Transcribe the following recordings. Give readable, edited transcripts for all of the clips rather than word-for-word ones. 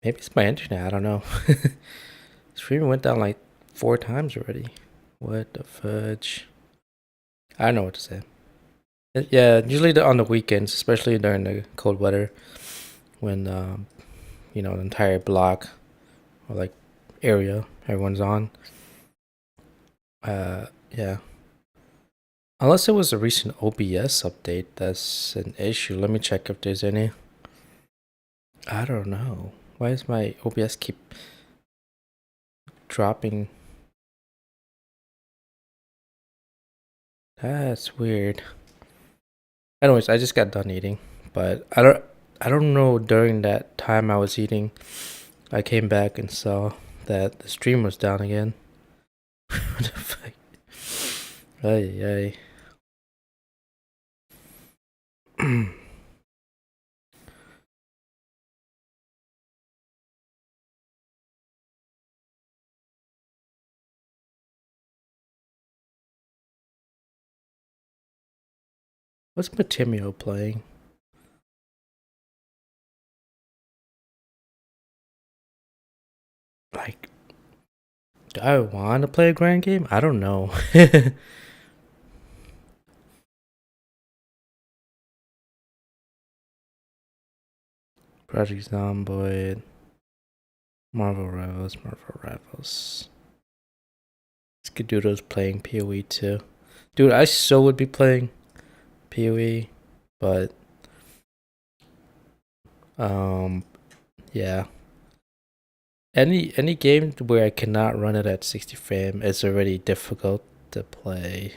Maybe it's my internet. I don't know. Stream went down like 4 times already. What the fudge? I don't know what to say. Yeah, usually on the weekends, especially during the cold weather, when the entire block or like area everyone's on. Yeah. Unless it was a recent OBS update, that's an issue. Let me check if there's any. I don't know. Why does my OBS keep dropping? That's weird. Anyways, I just got done eating, but I don't know during that time I was eating, I came back and saw that the stream was down again. What the fuck? Ay, ay. What's Matimio playing? Like, do I want to play a grand game? I don't know. Project Zomboid, Marvel Rivals, Marvel Rivals. Skadoodle's playing PoE too. Dude, I so would be playing PoE, but um, yeah. Any game where I cannot run it at 60 frame is already difficult to play.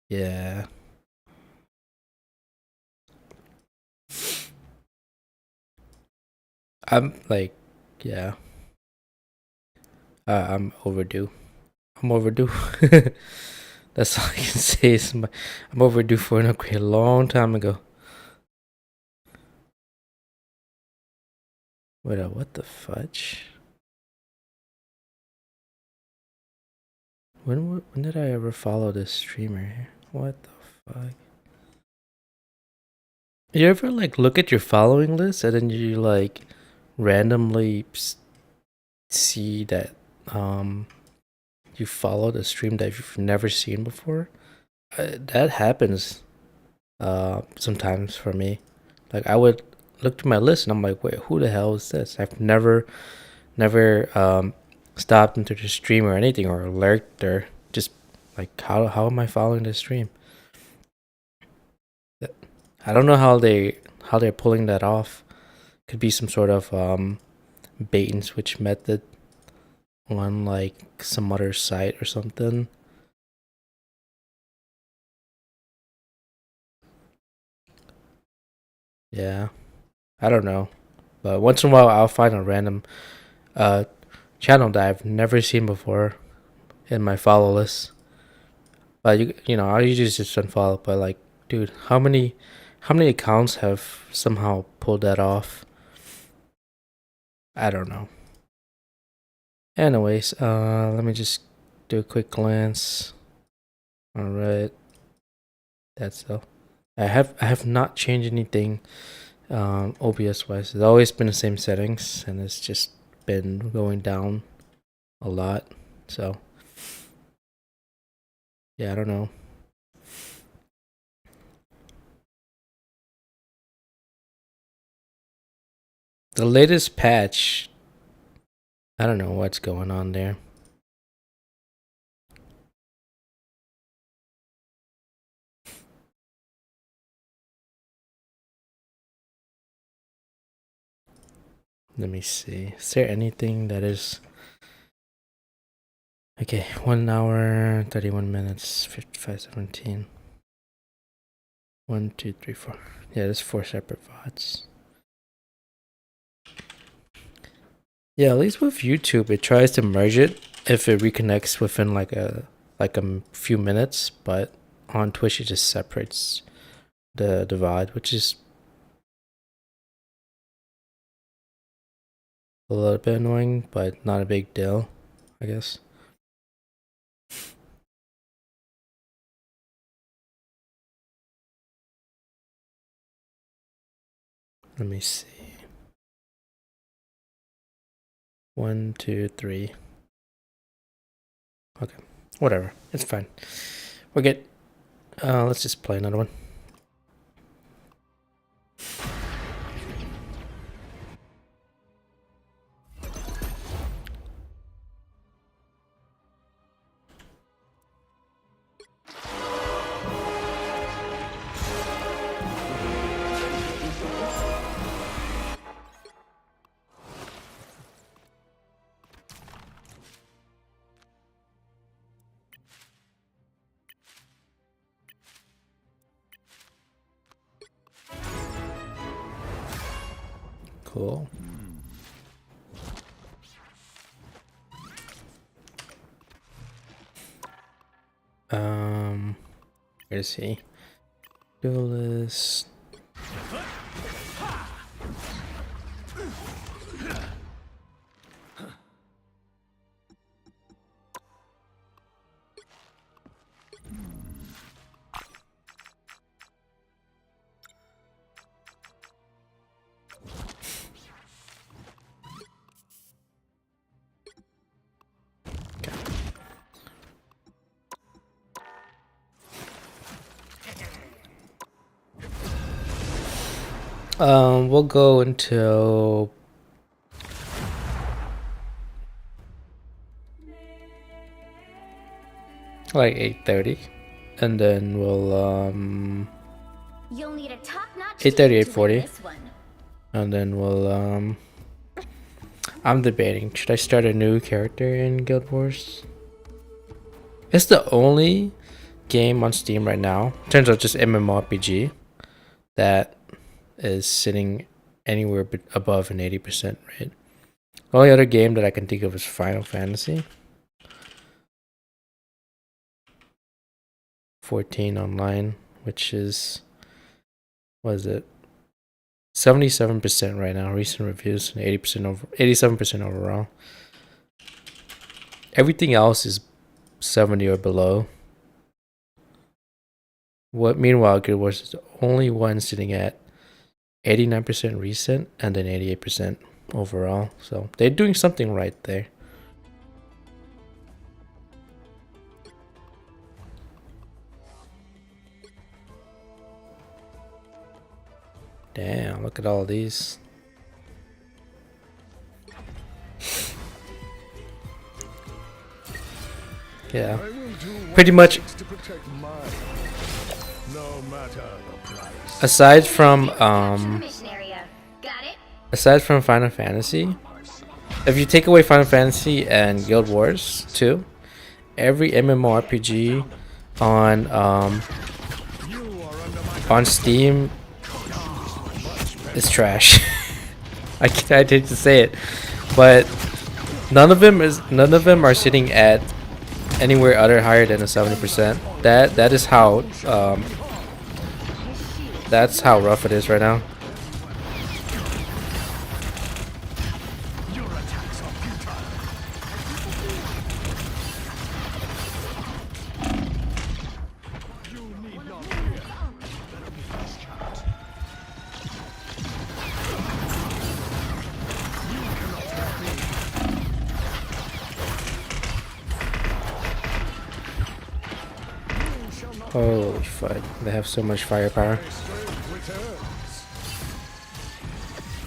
Yeah. I'm like, yeah. I'm overdue. I'm overdue. That's all I can say. I'm overdue for an upgrade a long time ago. Wait, what the fudge? When did I ever follow this streamer? What the fuck? You ever like look at your following list and then you like randomly see that you followed a stream that you've never seen before? That happens sometimes for me. Like I would look through my list and I'm like, wait, who the hell is this? I've never stopped into the stream or anything or lurked or just like how am I following this stream? I don't know how they're pulling that off. Could be some sort of bait and switch method on like some other site or something. Yeah, I don't know, but once in a while I'll find a random uh channel that I've never seen before in my follow list. But I usually just unfollow. But like, dude, how many accounts have somehow pulled that off? I don't know. Anyways, let me just do a quick glance. All right, that's all. I have not changed anything OBS wise. It's always been the same settings, and it's just been going down a lot. So yeah, I don't know. The latest patch, I don't know what's going on there. Let me see. Is there anything that is okay? 1 hour, 31 minutes, 55:17. 1, 2, 3, 4. Yeah, there's 4 separate VODs. Yeah, at least with YouTube, it tries to merge it if it reconnects within like a few minutes, but on Twitch it just separates the VOD, which is a little bit annoying, but not a big deal, I guess. Let me see. 1, 2, 3. Okay, whatever. It's fine. We're good. Let's just play another one. Cool. Where is he? Duelist. We'll go until like 8:30, and then we'll You'll need a top-notch 8:30, team to win 8:40, this one. and then we'll I'm debating, should I start a new character in Guild Wars? It's the only game on Steam right now, in terms of just MMORPG, that is sitting anywhere above an 80% rate. The only other game that I can think of is Final Fantasy 14 online, which is, what is it? 77% right now, recent reviews, and 87% overall. Everything else is 70 or below. Meanwhile, Guild Wars is the only one sitting at 89% recent and then 88% overall. So they're doing something right there. Damn, look at all these. Yeah, pretty much. Aside from Final Fantasy, if you take away Final Fantasy and Guild Wars 2, every MMORPG on Steam is trash. I hate to say it, but none of them are sitting at anywhere higher than a 70%. That is how that's how rough it is right now. Holy fuck, they have so much firepower.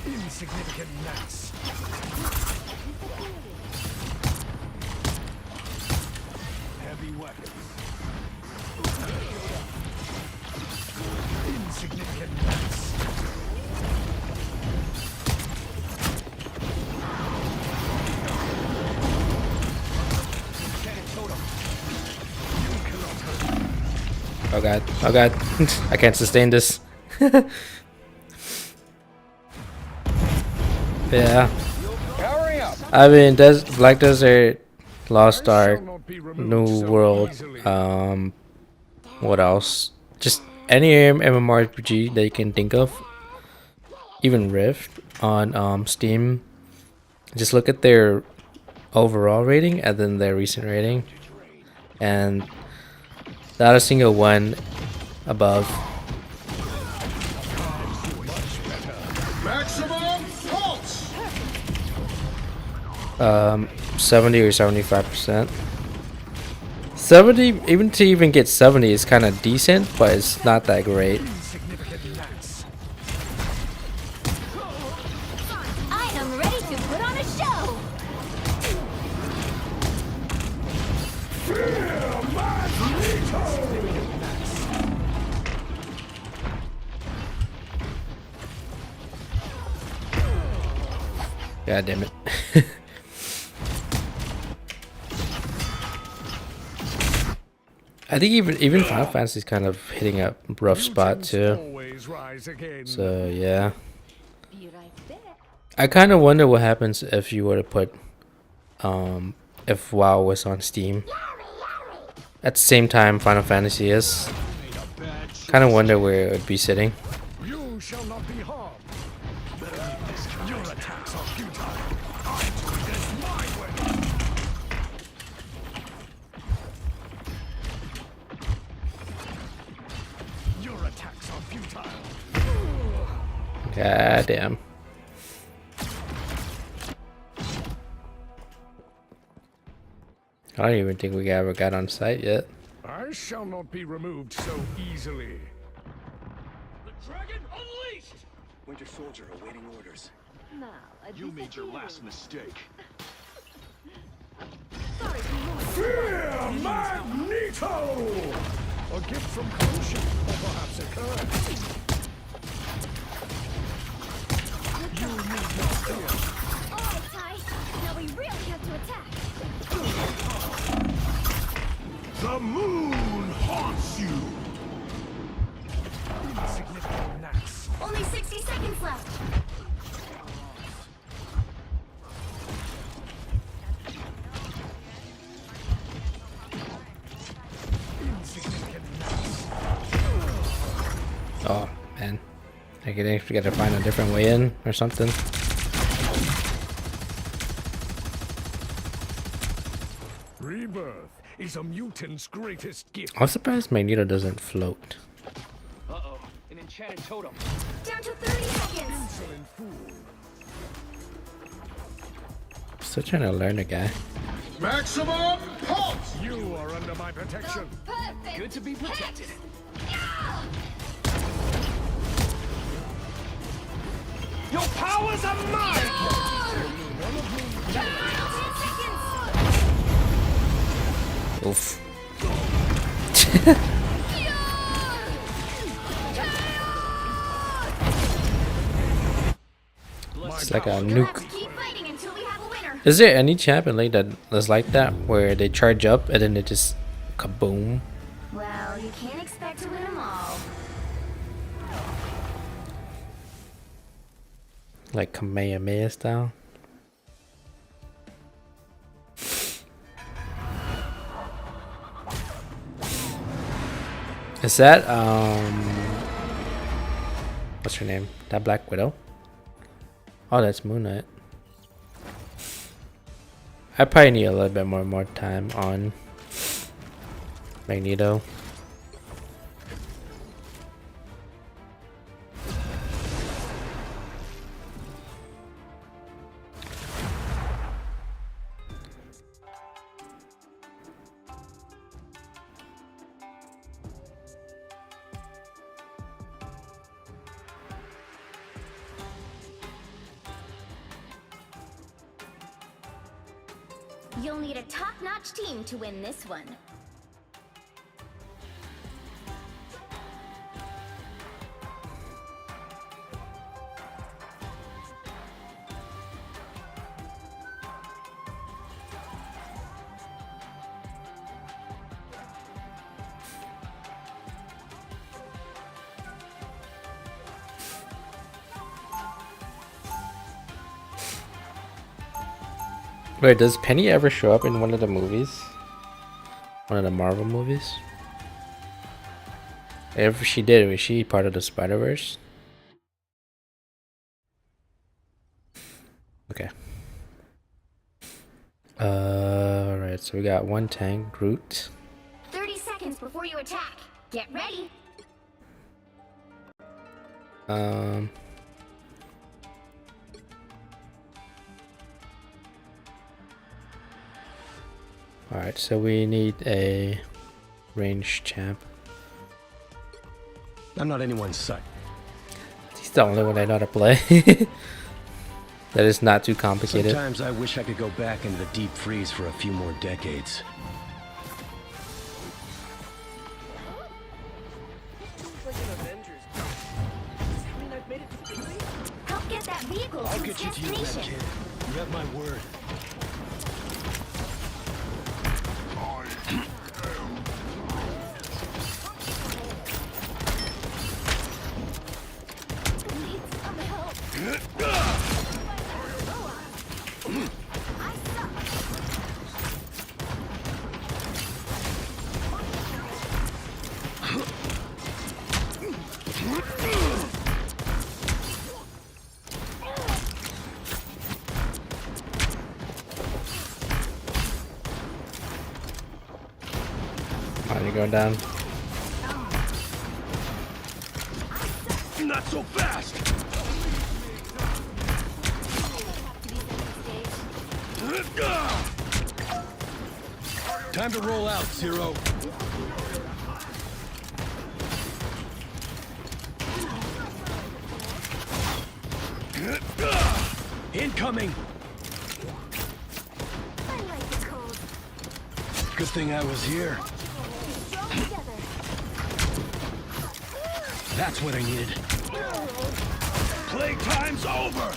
Insignificant gnats. Heavy weapons. Insignificant gnats. Oh god, oh god. I can't sustain this. Yeah. I mean, Black Desert, Lost Ark, New World, what else? Just any MMORPG that you can think of, even Rift on Steam. Just look at their overall rating and then their recent rating, and not a single one above. 70 or 75%. 70, even to even get 70 is kind of decent, but it's not that great. Insignificant gnats. I am ready to put on a show. God damn it. I think even Final Fantasy is kind of hitting a rough spot Mutants too. always rise again. So yeah, Be right back. I kind of wonder what happens if you were to put, if WoW was on Steam at the same time Final Fantasy is. Made a bad choice. Kind of wonder where it would be sitting. You shall not be harmed. Your attacks are futile. I do this my way. Your attacks are futile. God damn. I don't even think we ever got on site yet. I shall not be removed so easily. The dragon unleashed! Winter Soldier awaiting orders. Now, You made your last mistake. Sorry, Fear Magneto! A gift from Kosha, or perhaps a curse. You need not fear. all right, Ty. Now we really have to attack. The moon haunts you! Insignificant gnats. Only 60 seconds left. Insignificant gnats. Oh man, I think we gotta find a different way in or something. Rebirth is a mutant's greatest gift. I'm surprised Magneto doesn't float. Uh-oh, an enchanted totem. Down to 30 seconds. Insolent fool. Still trying to learn the guy. Maximum pulse! You are under my protection. Perfect. Good to be protected. Your powers are mine! 10 seconds. Oof. It's like a You'll have nuke. to keep fighting until we have a winner. Is there any champion like that that's like that where they charge up and then they just kaboom? Well, you can't expect to win them all. Like Kamehameha style? Is that what's her name? That Black Widow? Oh, that's Moon Knight. I probably need a little bit more time on Magneto. You'll need a top-notch team to win this one. Wait, does Penny ever show up in one of the movies? One of the Marvel movies? If she did, was she part of the Spider-Verse? Okay. Alright, so we got one tank, Groot. 30 seconds before you attack. Get ready. Alright, so we need a ranged champ. I'm not anyone's son. He's the only one I know how to play. That is not too complicated. Sometimes I wish I could go back into the deep freeze for a few more decades. Help get that vehicle I'll to get its you to your web, destination. kid. You have my word. Need some help. I suck. Alright, you're going down. Not so fast! Time to roll out, Zero. Incoming! I like the cold. Good thing I was here. Strong together. That's what I needed. Playtime's over!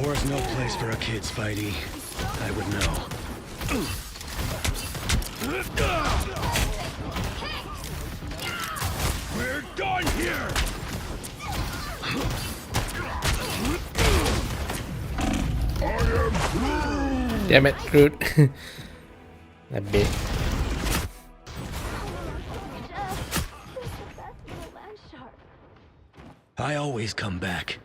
War's no place for a kid, Spidey. I would know. We're done here! Damn it, Groot. That bit. I always come back.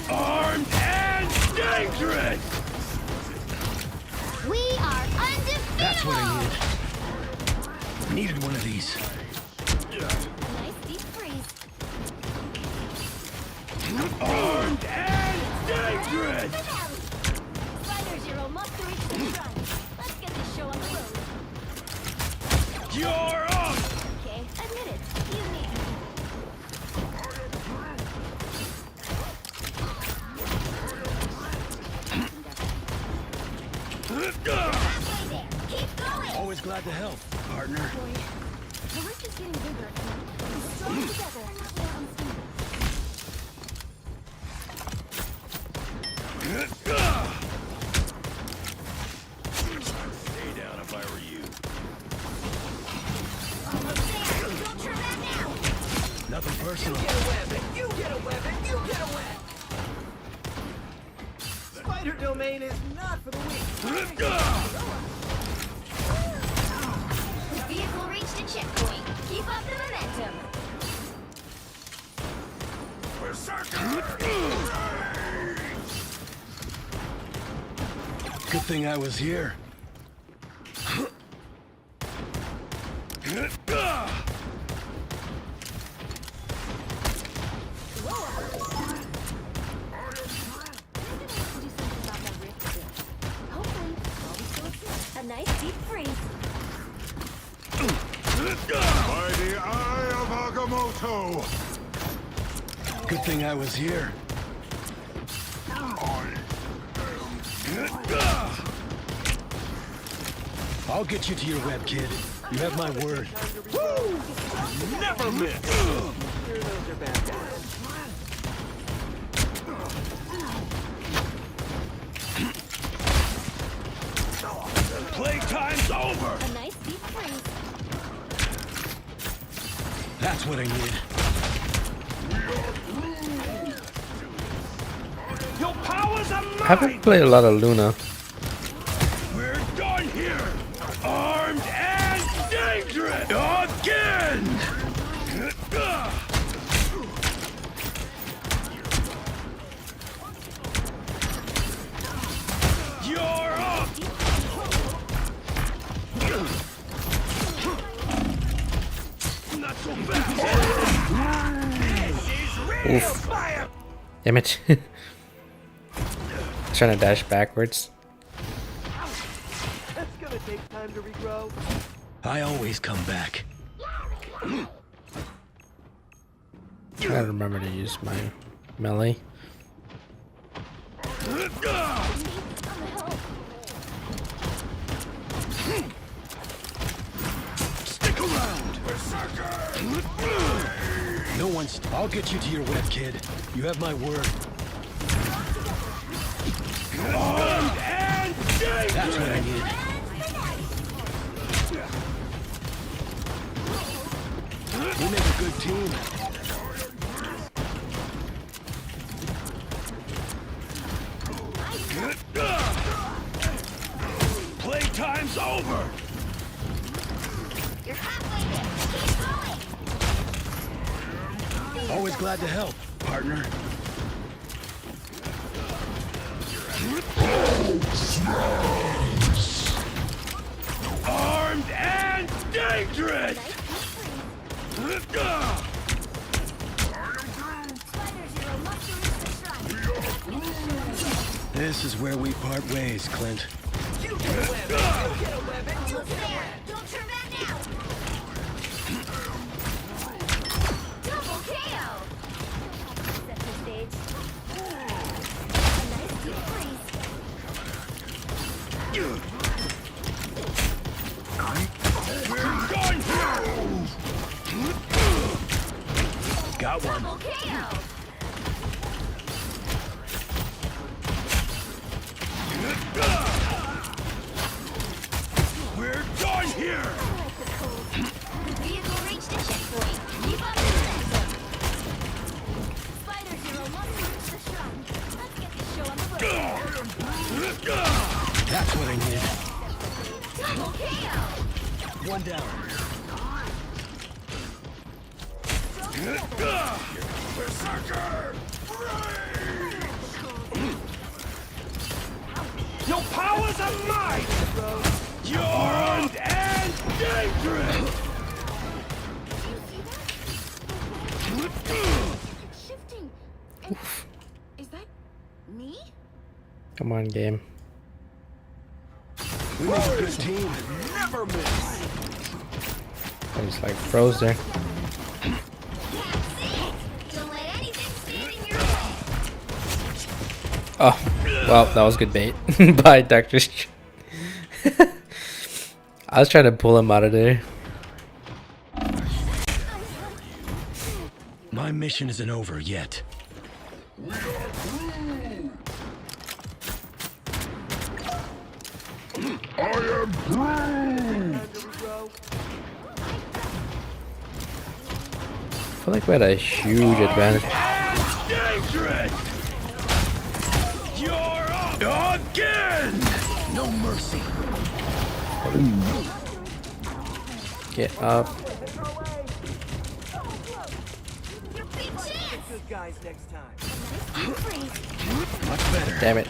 Armed and dangerous! We are undefeatable. That's what I needed. Needed one of these. Nice deep freeze. Armed and dangerous! Spider Zero must reach the front. Let's get this show on the road. You're up! Okay, admit it. You need me. Halfway there. Keep going. Always glad to help, partner. Boy, the rift is getting bigger. We're strong together. We're unstoppable. Stay down if I were you. Almost there. Don't turn back now. Nothing personal. Get a web, and you get a web, and you get a web. Spider domain is not for the weak. The vehicle reached a checkpoint. Keep up the momentum. Good thing I was here. A nice deep freeze. By the eye of Agamotto! Good thing I was here. I'll get you to your web, kid. You have my word. Never miss! Sure, those are bad guys. Playtime's over! A nice deep freeze. That's what I needed. Your powers are I haven't played a lot of Luna. We're done here! Armed and dangerous! Again! Oof. Damn it. Trying to dash backwards. That's gonna take time to regrow. I always come back. Trying to remember to use my melee. Stick around! No one's... I'll get you to your web, kid. You have my word. Armed and dangerous! That's what I need. We make a good team. Playtime's over! You're halfway there. Keep going. Always glad to help, partner. Armed and dangerous! Spider Zero must reach the shrine. This is where we part ways, Clint. You get a weapon! You get a weapon! You Almost get a there. weapon! Don't turn back now. Double KO. Set the stage. A nice deep freeze. Gun here! Got one. Double KO. We're done here! The vehicle reached a checkpoint. Keep up the momentum. Spider Zero must reach the shrine. Let's get this show on the road. That's what I need. Double KO. One down. Berserker! Your powers are mine! You're armed and dangerous! It's shifting. And is that me? Come on, game. We make a good team. Never miss. I just like froze there. That's it. Don't let anything stand in your way. Oh, well, that was good bait. Bye, Dr. I was trying to pull him out of there. My mission isn't over yet. I feel like we had a huge advantage. And dangerous! You're up again! No mercy. Get up. Your big chance. Good guys next time. Deep freeze. Much better. Damn it.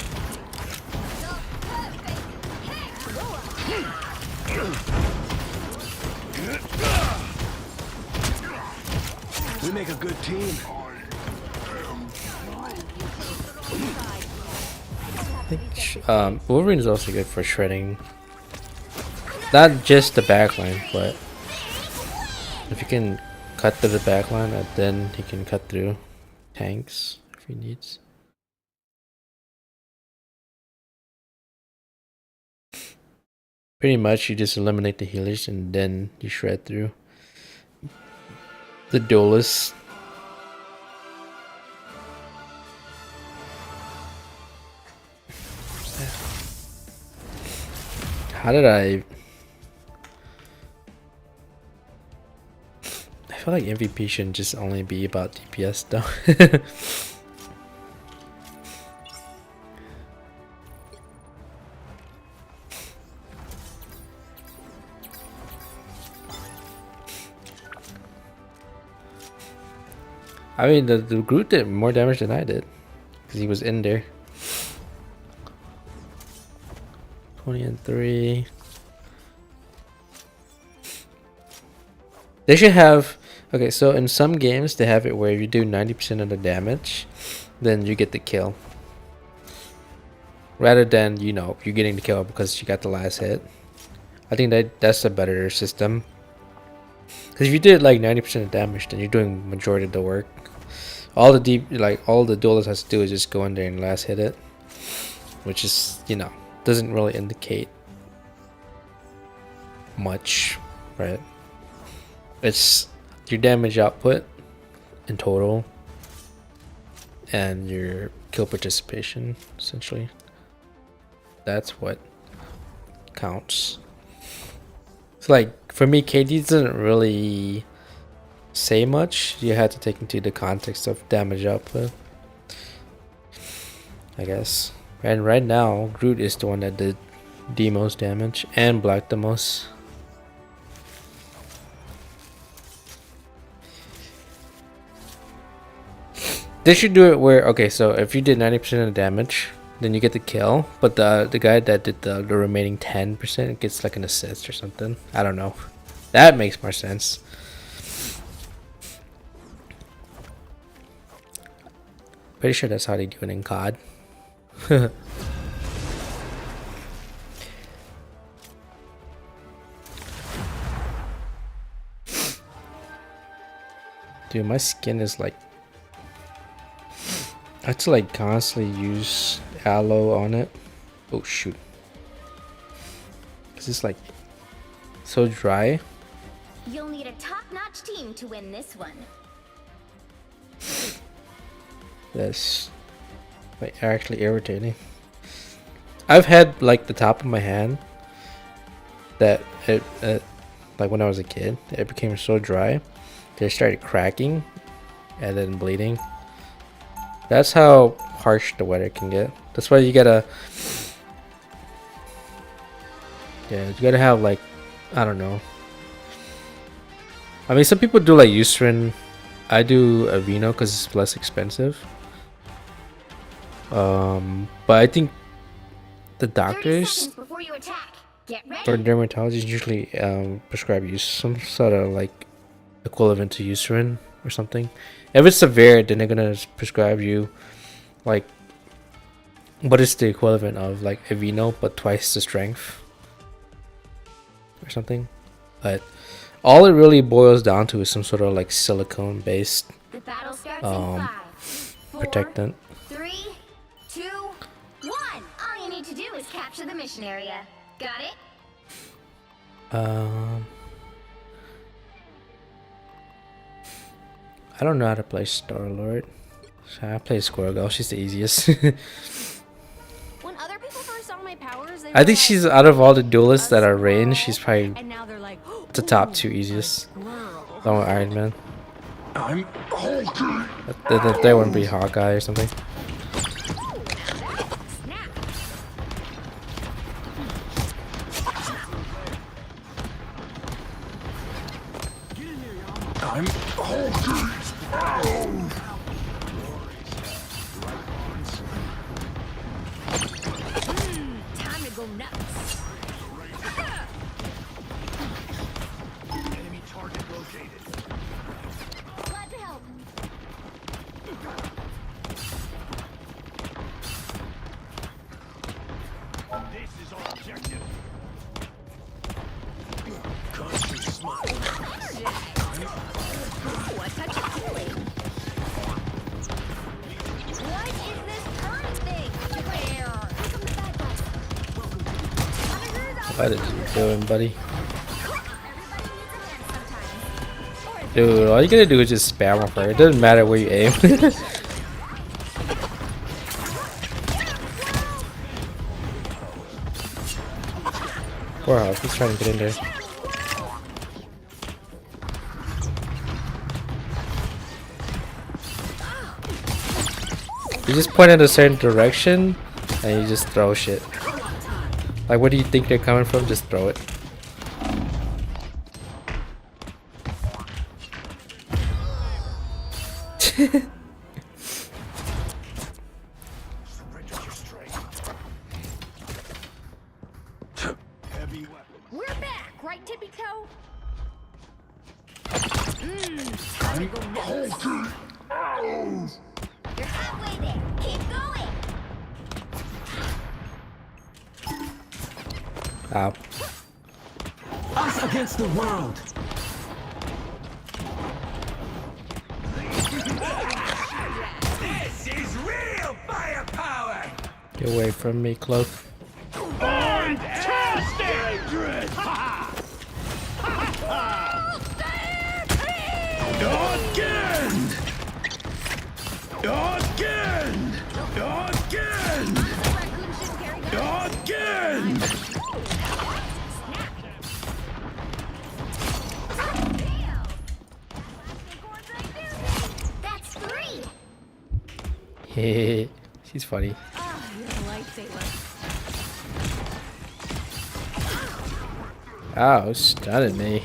We make a good team. Wolverine is also good for shredding. Not just the backline, but if you can cut through the backline, then he can cut through tanks if he needs. Pretty much, you just eliminate the healers and then you shred through. The duelist. How did I feel like MVP shouldn't just only be about DPS though. I mean, the Groot did more damage than I did because he was in there. 20 and 3. They should have Okay, so in some games they have it where if you do 90% of the damage, then you get the kill. Rather than, you know, you getting the kill because you got the last hit. I think that's a better system. Because if you did like 90% of damage, then you're doing majority of the work. All the duelist has to do is just go in there and last hit it, which is, you know, doesn't really indicate much, right? It's your damage output in total and your kill participation, essentially. That's what counts. So like for me, KD doesn't really say much. You have to take into the context of damage output, I guess. And right now, Groot is the one that did the most damage and blocked the most. They should do it where, okay, so if you did 90% of the damage, then you get the kill, but the guy that did the remaining 10% gets like an assist or something. I don't know. That makes more sense. Pretty sure that's how they do it in COD. Dude, my skin is like, I have to like constantly use aloe on it. Oh shoot. Cause it's like so dry. You'll need a top-notch team to win this one. That's like actually irritating. I've had like the top of my hand that it like when I was a kid, it became so dry that it started cracking and then bleeding. That's how harsh the weather can get. That's why you gotta, yeah, you gotta have like, I don't know. I mean, some people do like Eucerin. I do Aveeno because it's less expensive. But I think the 30 doctors seconds before you attack. Get ready. or dermatologists usually prescribe you some sort of like equivalent to Eucerin or something. If it's severe, then they're gonna prescribe you like what is the equivalent of like Aveeno but twice the strength or something. But all it really boils down to is some sort of like silicone based The battle starts in 5, 4, protectant. 3, 2, 1. All you need to do is capture the mission area. Got it? I don't know how to play Star-Lord. So I play Squirrel Girl. She's the easiest. When other people first saw my powers, they I were think like, she's out of all the duelists "A that are ranged, squirrel?" she's probably And now they're like, the top "Ooh, 2 easiest. squirrel." Along with Iron Man. I'm Hulk. That wouldn't be Hawkeye or something. Snap. I'm Hulk. Time to go nuts. Enemy target located. Glad to help. This is our objective. Constant smile. Oh, a touch of healing. What is this turn thing? Where? Here come the bad guys. What is you doing, buddy? Everybody needs a hand sometimes. Dude, all you gotta do is just spam with her. It doesn't matter where you aim. Poor Hawk, he's trying to get in there. You just point in a certain direction and you just throw shit. Like, where do you think they're coming from? Just throw it. Surrender your strength. Heavy weapon. We're back, right, Tippy Toe? Time to go nuts. You're halfway there. Keep going. Ow. Us against the world. This is real firepower! Get away from me, Cloak. Fantastic! Dangerous! Again! Again! Again! Raccoon shouldn't carry guns. Again! That's 3. Hehe. She's funny. Ah, you're a lifesaver. Ow, stunning me.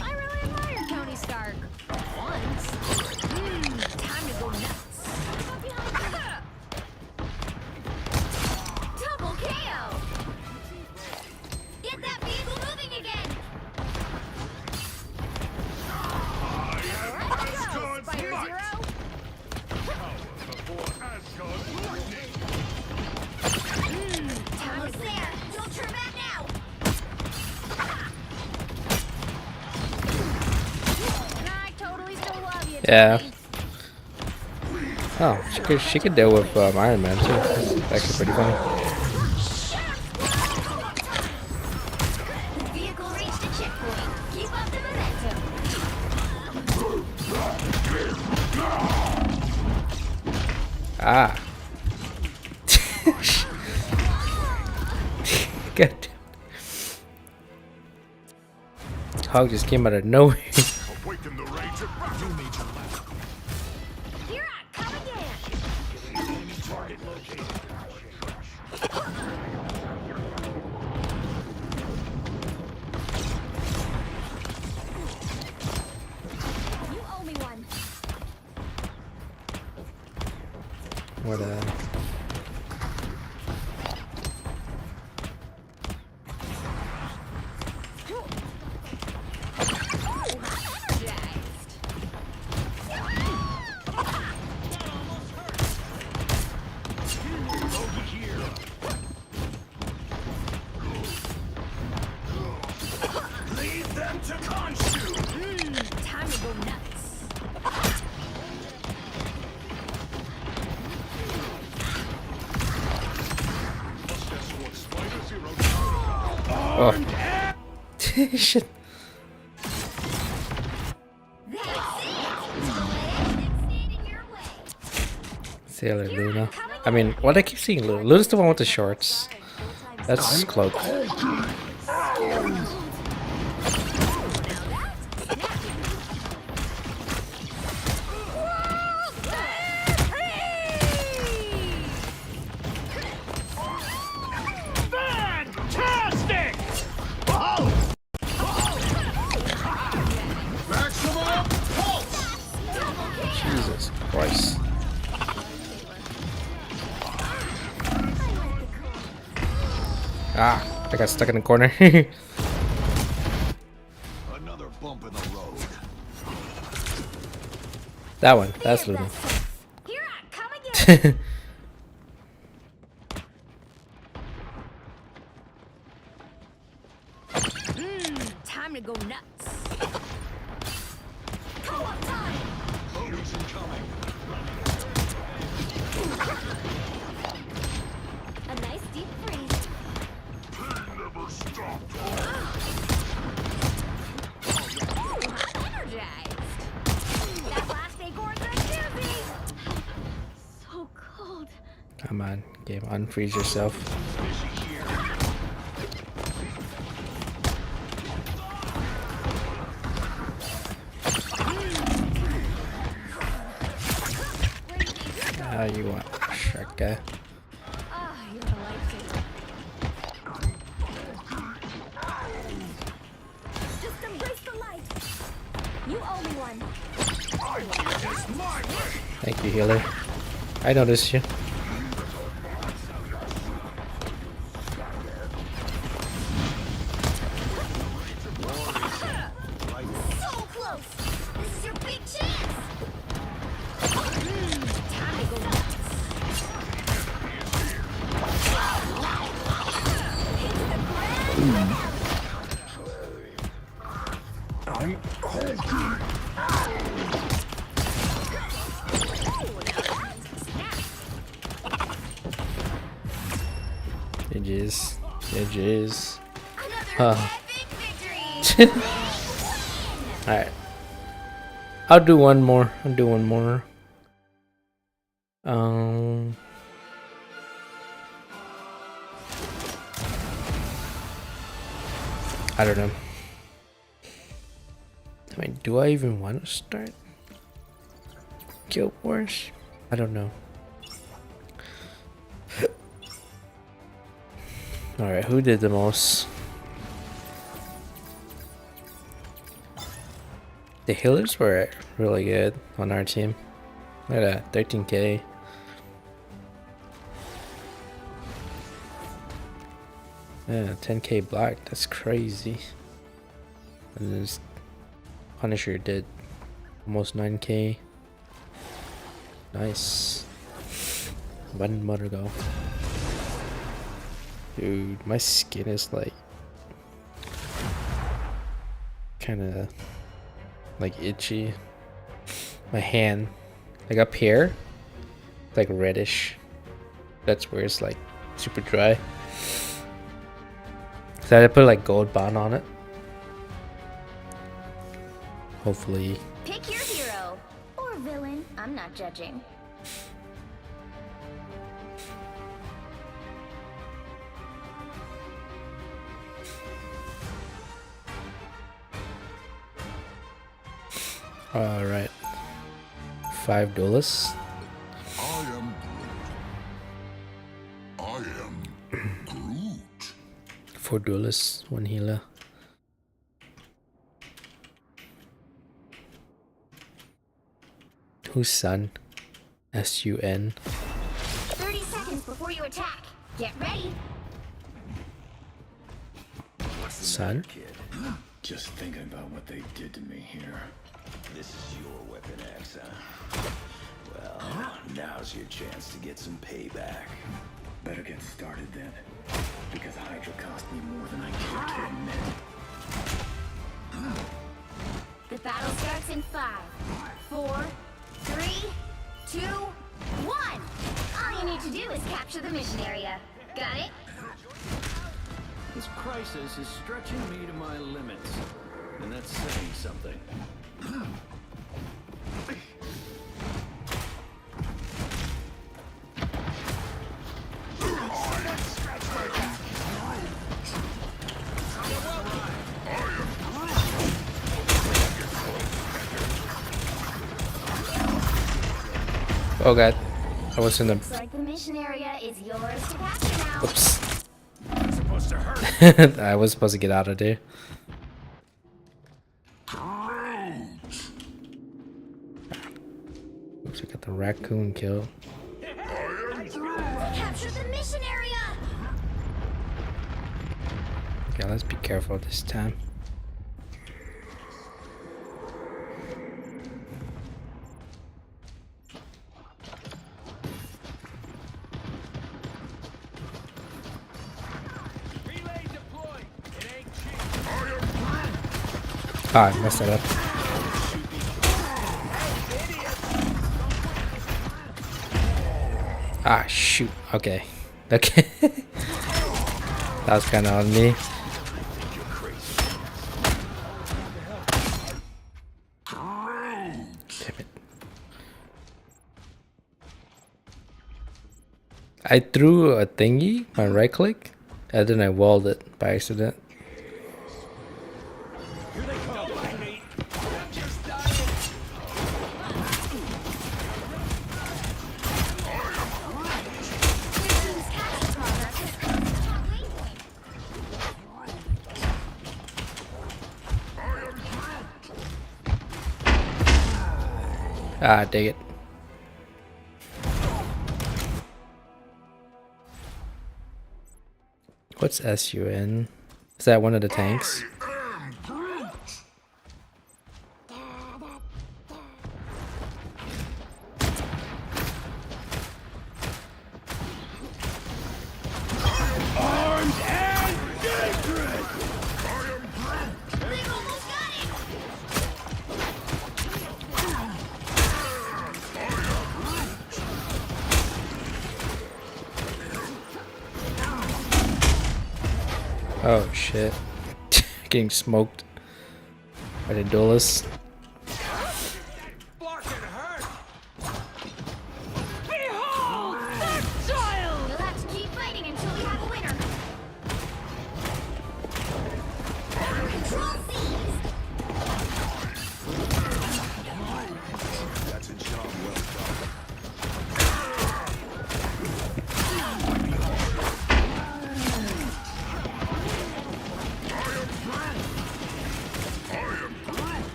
I really admire Tony Stark. Once. Time to go nuts. Double KO. Get that vehicle moving again. Let's go, Spider Zero. Almost there. Don't turn back now. I totally still love you. Yeah. Tony. Oh, she could deal with Iron Man too. That's actually pretty funny. The vehicle reached a checkpoint. Keep up the momentum. Ah. God damn. Hog just came out of nowhere. Awaken the rage of battle. Major left. Here I come again. Enemy target located. You owe me one. What Lead them to Khonshu! Time to go nuts. Oh. Shit. That's it. Stand in your way. Sailor Luna. I mean, what I keep seeing Luna. Luna's the one with the shorts. That's Cloak. Fantastic! Maximum pulse. Jesus Christ. Ah, I got stuck in the corner. Another bump in the road. That one. That's Luna. Here I come again. Time to go nuts. Co-op time. Loaders incoming. A nice deep freeze. Never stopped. Ooh, I'm energized. That last acorn's a doozy. So cold. Come on, game. Unfreeze yourself. How you want, Shrek guy? Ah, you're a lifesaver. Just embrace the light. You owe me one. Thank you, healer. I noticed you. GG's. GG's. Another Huh. epic victory. Alright. I'll do one more. I don't know. I mean, do I even want to start Guild Wars? I don't know. Alright, who did the most? The healers were really good on our team. Look at that, 13k. Yeah, 10k black, that's crazy. And this Punisher did almost 9k. Nice. One more to go. Dude, my skin is like kinda like itchy. My hand, like up here, like reddish. That's where it's like super dry. So I put like gold bond on it. Hopefully. Pick your hero or villain. I'm not judging. Alright. 5 duelists. I am Groot. I am Groot. 4 duelists, 1 healer. Who's Sun? S-U-N. 30 seconds before you attack. Get ready. Sun? Kid, just thinking about what they did to me here. This is your weapon X, huh? Well, now's your chance to get some payback. Better get started then, because Hydra cost me more than I care to admit. The battle starts in 5, 4, 3, 2, 1. All you need to do is capture the mission area. Got it? This crisis is stretching me to my limits, and that's saying something. Oh god. I was in the... Looks like the mission area is yours to capture now. Oops. Supposed to hurt. I was supposed to get out of there. Oops, I got the raccoon killed. Capture the mission area. Okay, let's be careful this time. Relay deployed. It ain't cheap. Ah, I messed that up. Ah, shoot. Okay. Okay. That was kind of on me. Damn it. I threw a thingy, my right click, and then I walled it by accident. Your team's capture progress is close to our waypoint. Ah, dang it. What's SUN? Is that one of the tanks? Armed and dangerous! They've almost got it. Oh shit. Getting smoked by the duelists. Block and hurt. Behold that child! You'll have to keep fighting until we have a winner. Control seized. That's a job well done.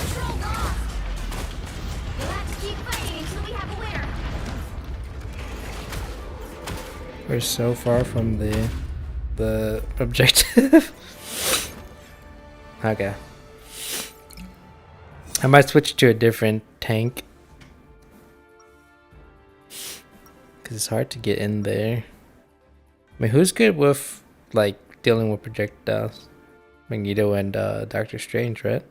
Control lost. You'll have to keep fighting until we have a winner. We're so far from the objective. Okay. I might switch to a different tank. Cause it's hard to get in there. I mean, who's good with like dealing with projectiles? Magneto and Doctor Strange, right?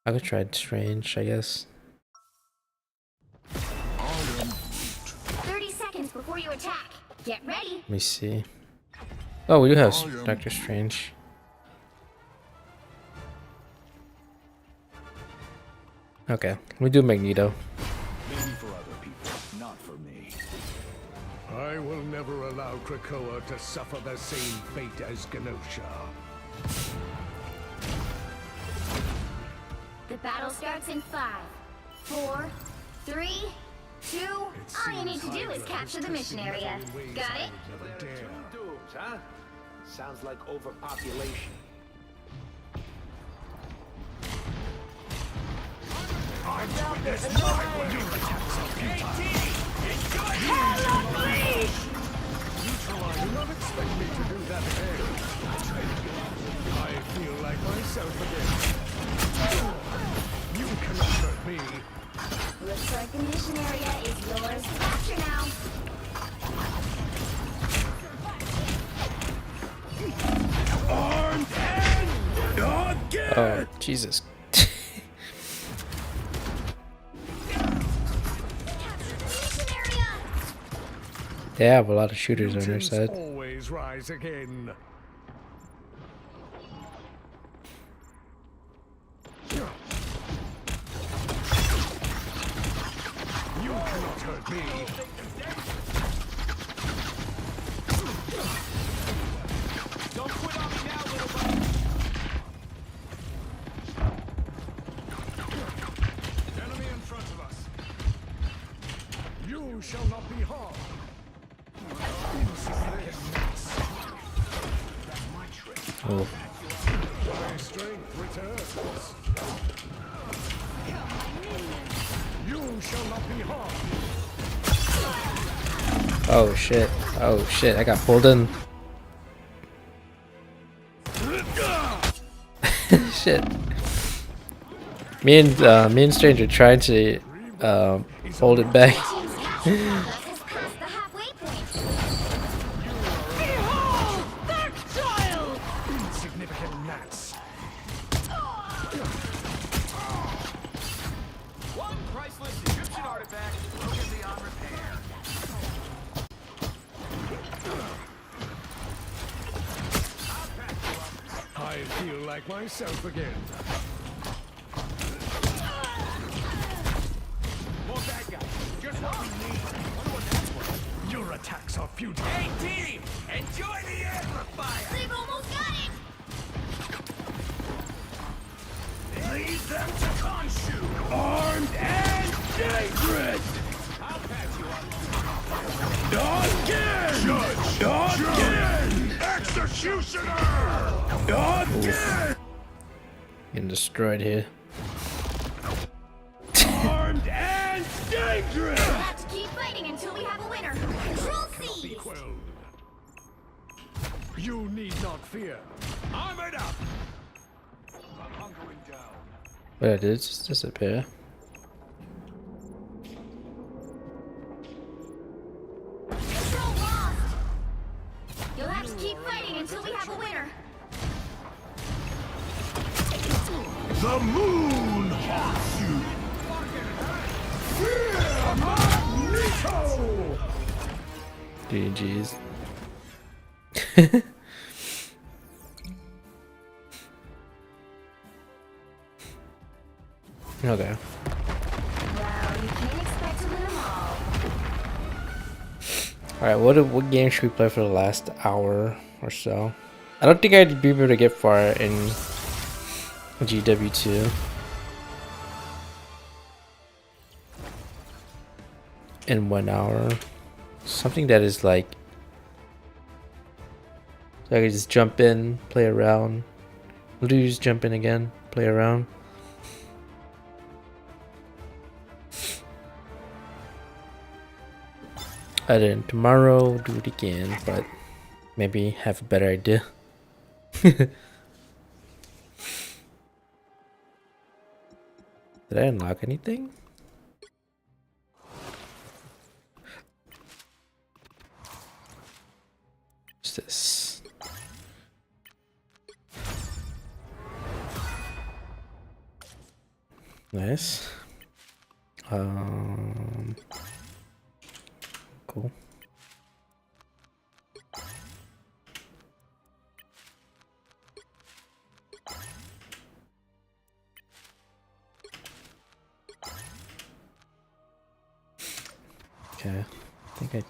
I could try Strange, I guess. 30 seconds before you attack. Get ready. Let me see. Oh, we do have Doctor Strange. Okay, we do Magneto. Maybe for other people, not for me. I will never allow Krakoa to suffer the same fate as Genosha. The battle starts in 5, 4, 3, 2. All you need to do is capture the mission area. Got it? Never dare. Noobs, huh? Sounds like overpopulation. I'm down this my way. Your attacks are futile. You do not expect me to do that again. I feel like myself again. You cannot hurt me. Looks like the mission area is yours to capture now. Armed and not get. Oh, Jesus. Mission area. They have a lot of shooters on their Mutants side. always rise again. You cannot hurt me. Don't quit on me now, little buddy. Enemy in front of us. You shall not be harmed. Oh. My strength returns. You shall not be harmed. Oh shit. Oh shit, I got pulled in. Shit. Me and Strange are trying to hold it back. Team's capture has passed the halfway point. Behold that child! Insignificant gnats. One priceless Egyptian artifact broken beyond repair. I feel like myself again. More bad guys. Just what we need. Wonder what that's worth. Your attacks are futile. Hey, team! Enjoy the amplifier! They've almost got it. Lead them to Khonshu. Armed and dangerous. I'll patch you up. Again! Judge! Again! Executioner! Again! Getting destroyed here. Armed and dangerous! We'll have to keep fighting until we have a winner. Control Be seized. quelled. You need not fear. Armored up! I'm hunkering down. Wait, did it just disappear? Control lost. You'll have to keep fighting until we have a winner. The moon haunts you! GG's. Okay. Well, you can't expect to win them all. Alright, what game should we play for the last hour or so? I don't think I'd be able to get far in GW2. In 1 hour. Something that is like, so I can just jump in, play around, lose, jump in again, play around. And then tomorrow do it again, but maybe have a better idea. Did I unlock anything? What's this? Nice. Cool. Okay, I think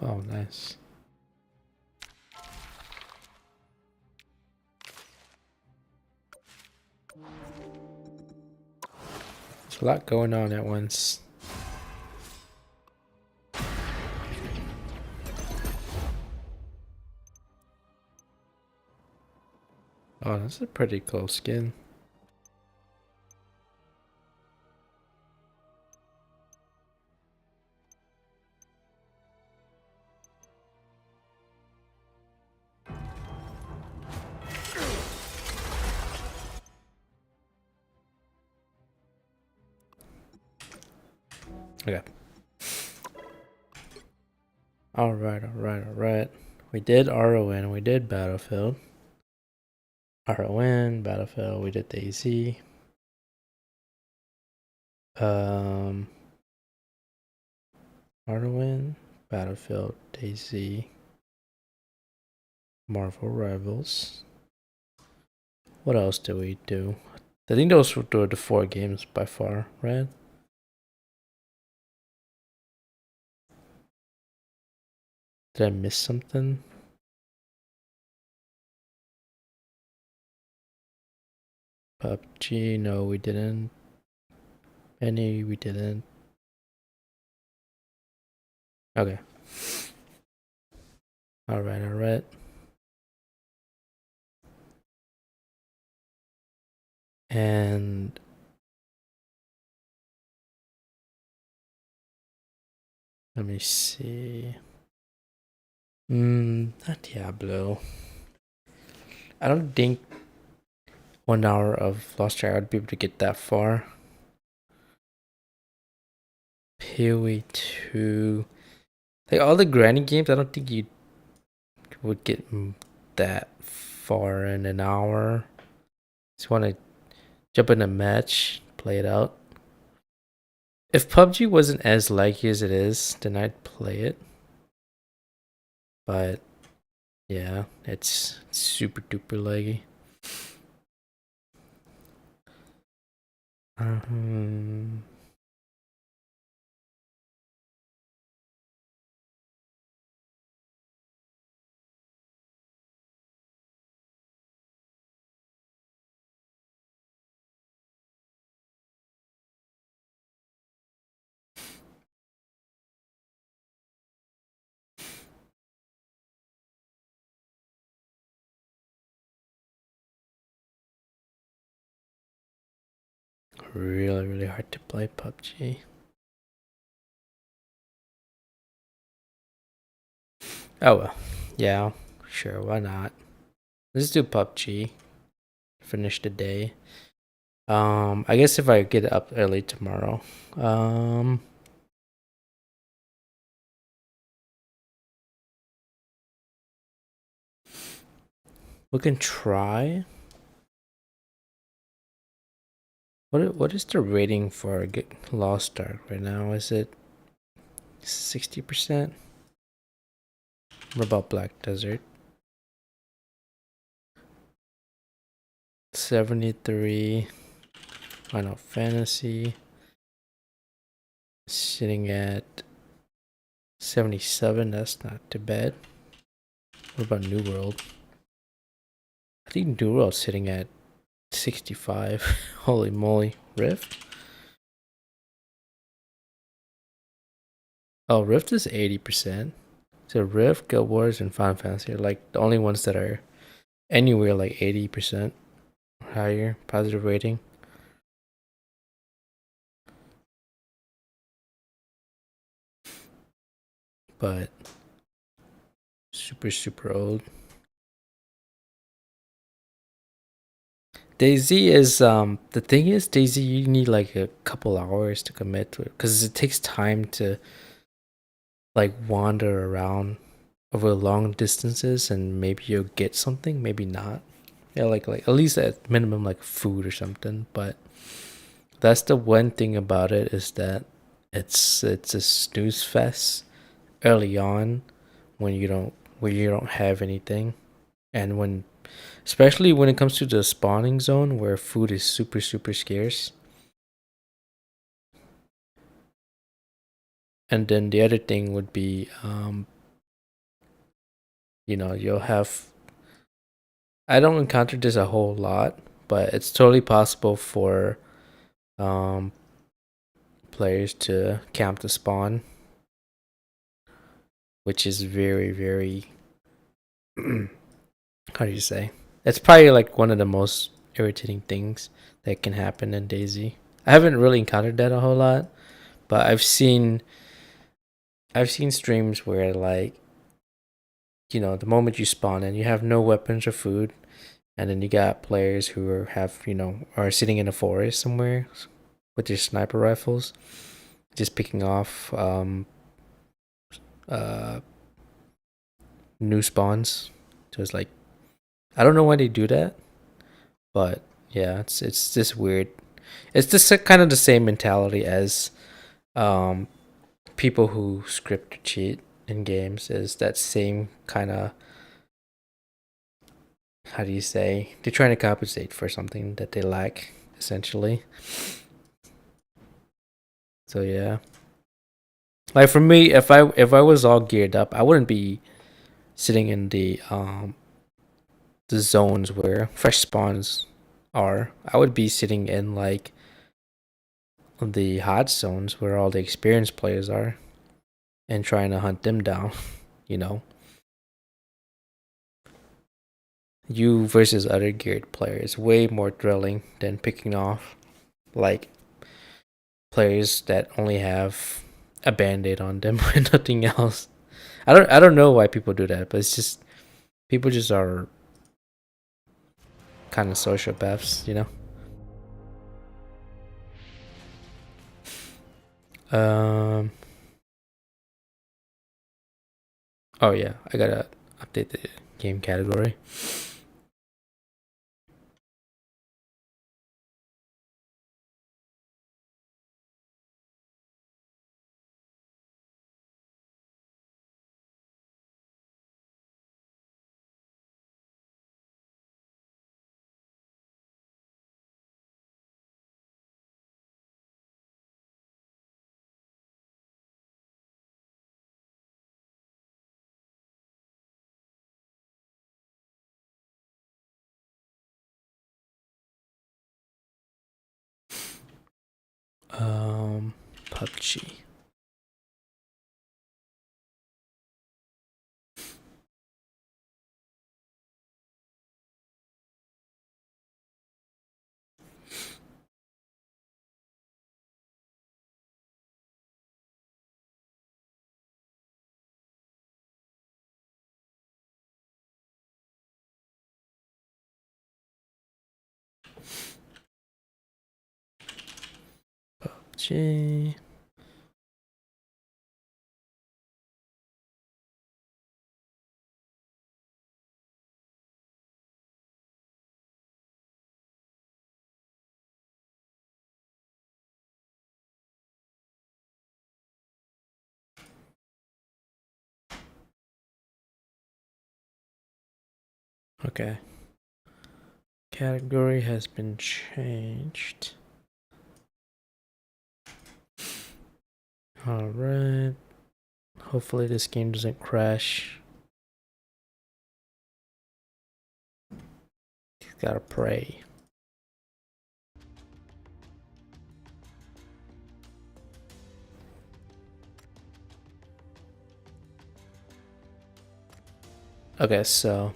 oh, nice. There's a lot going on at once. Oh, that's a pretty cool skin. Okay. Alright. We did RON, we did Battlefield. RON, Battlefield, we did DayZ. RON, Battlefield, DayZ, Marvel Rivals. What else did we do? I think those were the 4 games by far, right? Did I miss something? PUBG, no we didn't. Any, we didn't. Okay. Alright. And let me see. Not Diablo. I don't think 1 hour of Lost Track I'd be able to get that far. PoE 2. Like all the granny games, I don't think you would get that far in an hour. Just want to jump in a match, play it out. If PUBG wasn't as laggy as it is, then I'd play it. But yeah, it's super duper laggy. Really hard to play PUBG. Oh well, yeah, sure, why not? Let's do PUBG. Finish the day. I guess if I get up early tomorrow, We can try. What is the rating for Lost Ark right now? Is it 60%? What about Black Desert? 73. Final Fantasy sitting at 77. That's not too bad. What about New World? I think New World's sitting at 65. Holy moly. Rift? Oh, Rift is 80%. So Rift, Guild Wars, and Final Fantasy are like the only ones that are anywhere like 80% or higher positive rating. But super old. DayZ is the thing is DayZ you need like a couple hours to commit to it because it takes time to like wander around over long distances and maybe you'll get something, maybe not. Yeah, like at least at minimum like food or something. But that's the one thing about it is that it's a snooze fest early on when you don't have anything, and when especially when it comes to the spawning zone where food is super scarce. And then the other thing would be you'll have, I don't encounter this a whole lot, but it's totally possible for um players to camp the spawn, which is very how do you say? It's probably like one of the most irritating things that can happen in DayZ. I haven't really encountered that a whole lot, but I've seen streams where like the moment you spawn in, you have no weapons or food, and then you got players who are sitting in a forest somewhere with their sniper rifles, just picking off uh new spawns. So it's like I don't know why they do that, but yeah, it's just weird. It's just kind of the same mentality as um people who script or cheat in games. Is that same kind of, how do you say, they're trying to compensate for something that they lack essentially. So yeah, like for me, if I was all geared up, I wouldn't be sitting in the zones where fresh spawns are. I would be sitting in like the hot zones where all the experienced players are and trying to hunt them down. you know you versus other geared players, way more thrilling than picking off like players that only have a band-aid on them and nothing else. I don't know why people do that, but it's just people just are kind of sociopaths. Um oh yeah, I gotta update the game category. PUBG. PUBG. Okay. Category has been changed. Alright. Hopefully this game doesn't crash. Gotta pray. Okay, so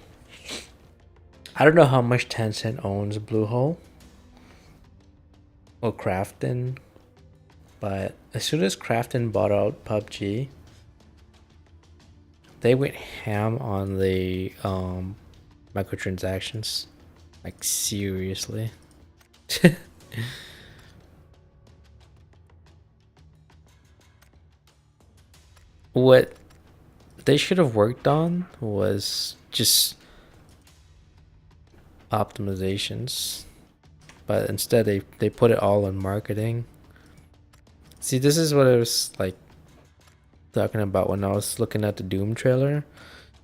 I don't know how much Tencent owns Bluehole or Krafton, but as soon as Krafton bought out PUBG, they went ham on the microtransactions. Like seriously. What they should have worked on was just optimizations, but instead they put it all in marketing. See, this is what I was like talking about when I was looking at the Doom trailer.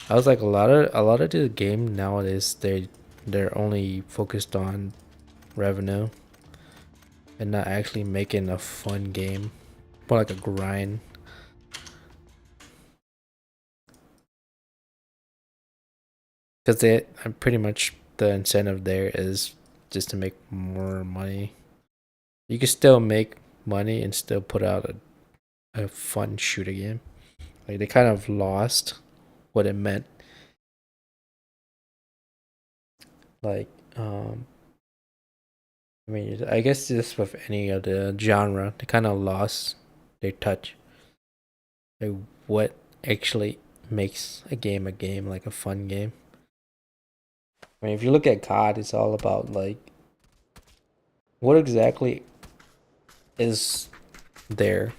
I was like, a lot of the game nowadays they're only focused on revenue and not actually making a fun game, more like a grind. Because they pretty much the incentive there is just to make more money. You can still make money and still put out a fun shooter game. Like they kind of lost what it meant. Like I mean, I guess just with any of the genre, they kind of lost their touch. Like what actually makes a game, like a fun game. I mean, if you look at COD, it's all about like what exactly is there.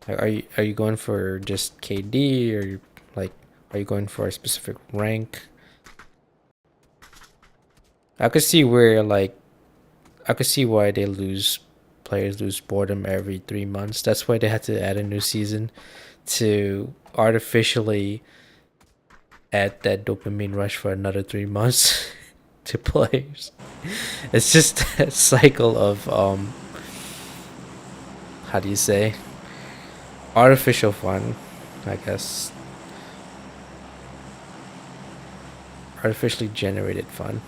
Like, are you going for just KD, or like are you going for a specific rank? I could see where like I could see why players lose boredom every 3 months. That's why they had to add a new season to artificially add that dopamine rush for another 3 months to players. It's just a cycle of how do you say, artificial fun, I guess. Artificially generated fun.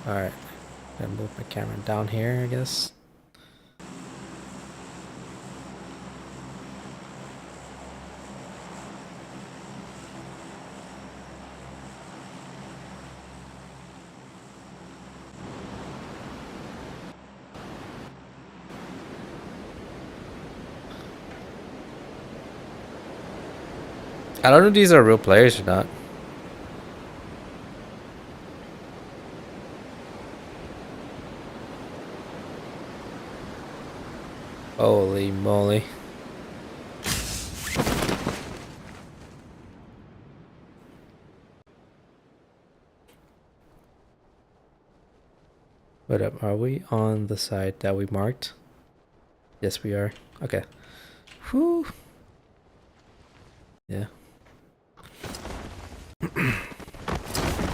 Alright, gonna move my camera down here, I guess. I don't know if these are real players or not. Holy moly. What up? Are we on the side that we marked? Yes, we are. Okay. Whew. Yeah.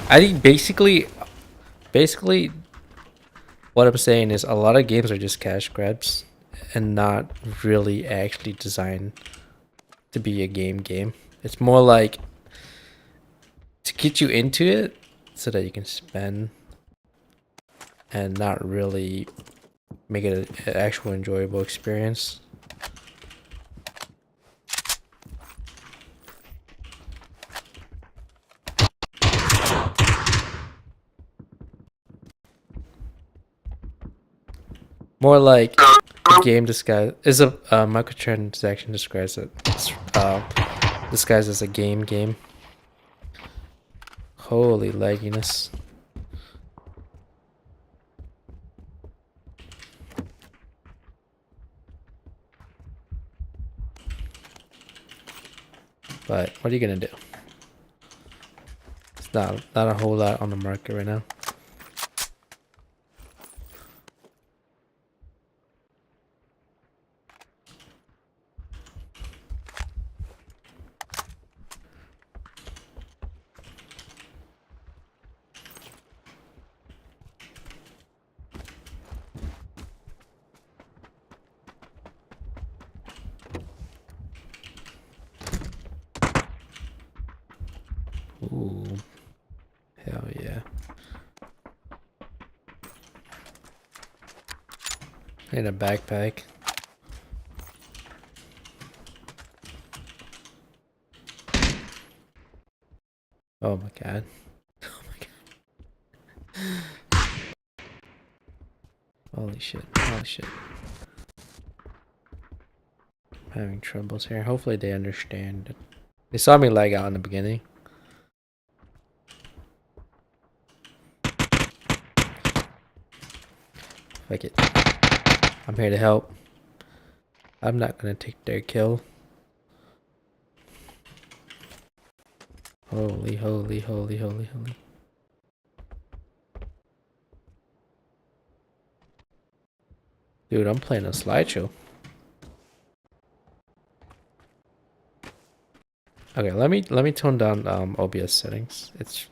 I think basically what I'm saying is a lot of games are just cash grabs and not really actually designed to be a game. It's more like to get you into it so that you can spend and not really make it an actual enjoyable experience. More like a game disguise is a microtransaction disguised disguised as a game. Holy lagginess. But what are you gonna do? Not a whole lot on the market right now. Ooh, hell yeah. In a backpack. Oh my god. Oh my god. Holy shit. Holy shit. I'm having troubles here. Hopefully they understand. They saw me lag out in the beginning. Fuck it. I'm here to help. I'm not gonna take their kill. Holy, holy, holy, holy, holy. Dude, I'm playing a slideshow. Okay, let me tone down OBS settings. It's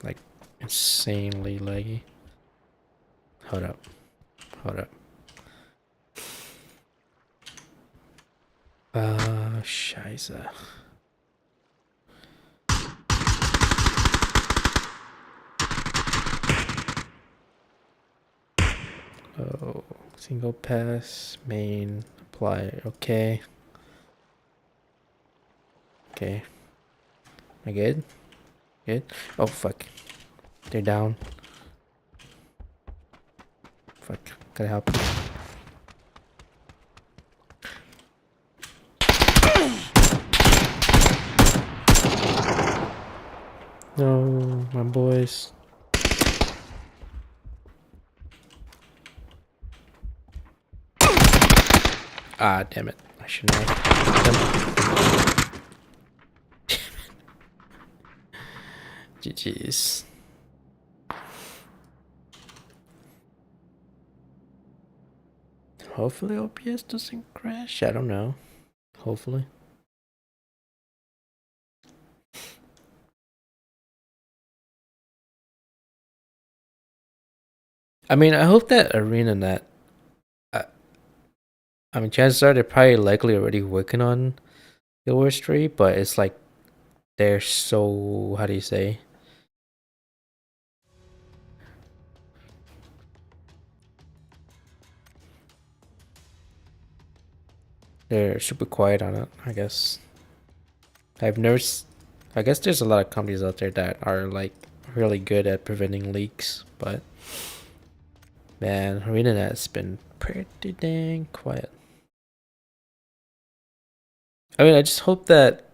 like insanely laggy. Hold up. Hold up. Scheiße. Oh, single pass, main, apply, okay. Okay. Am I good? Good? Oh, fuck. They're down. Fuck. Gotta help. No, my boys. Ah, damn it. I shouldn't have. GG's. Hopefully OBS doesn't crash. I don't know. Hopefully. I mean, I hope that ArenaNet. I mean, chances are they're probably likely already working on Guild Wars 3, but it's like they're so, how do you say? They're super quiet on it, I guess. I've never. I guess there's a lot of companies out there that are like really good at preventing leaks, but man, ArenaNet's been pretty dang quiet. I mean, I just hope that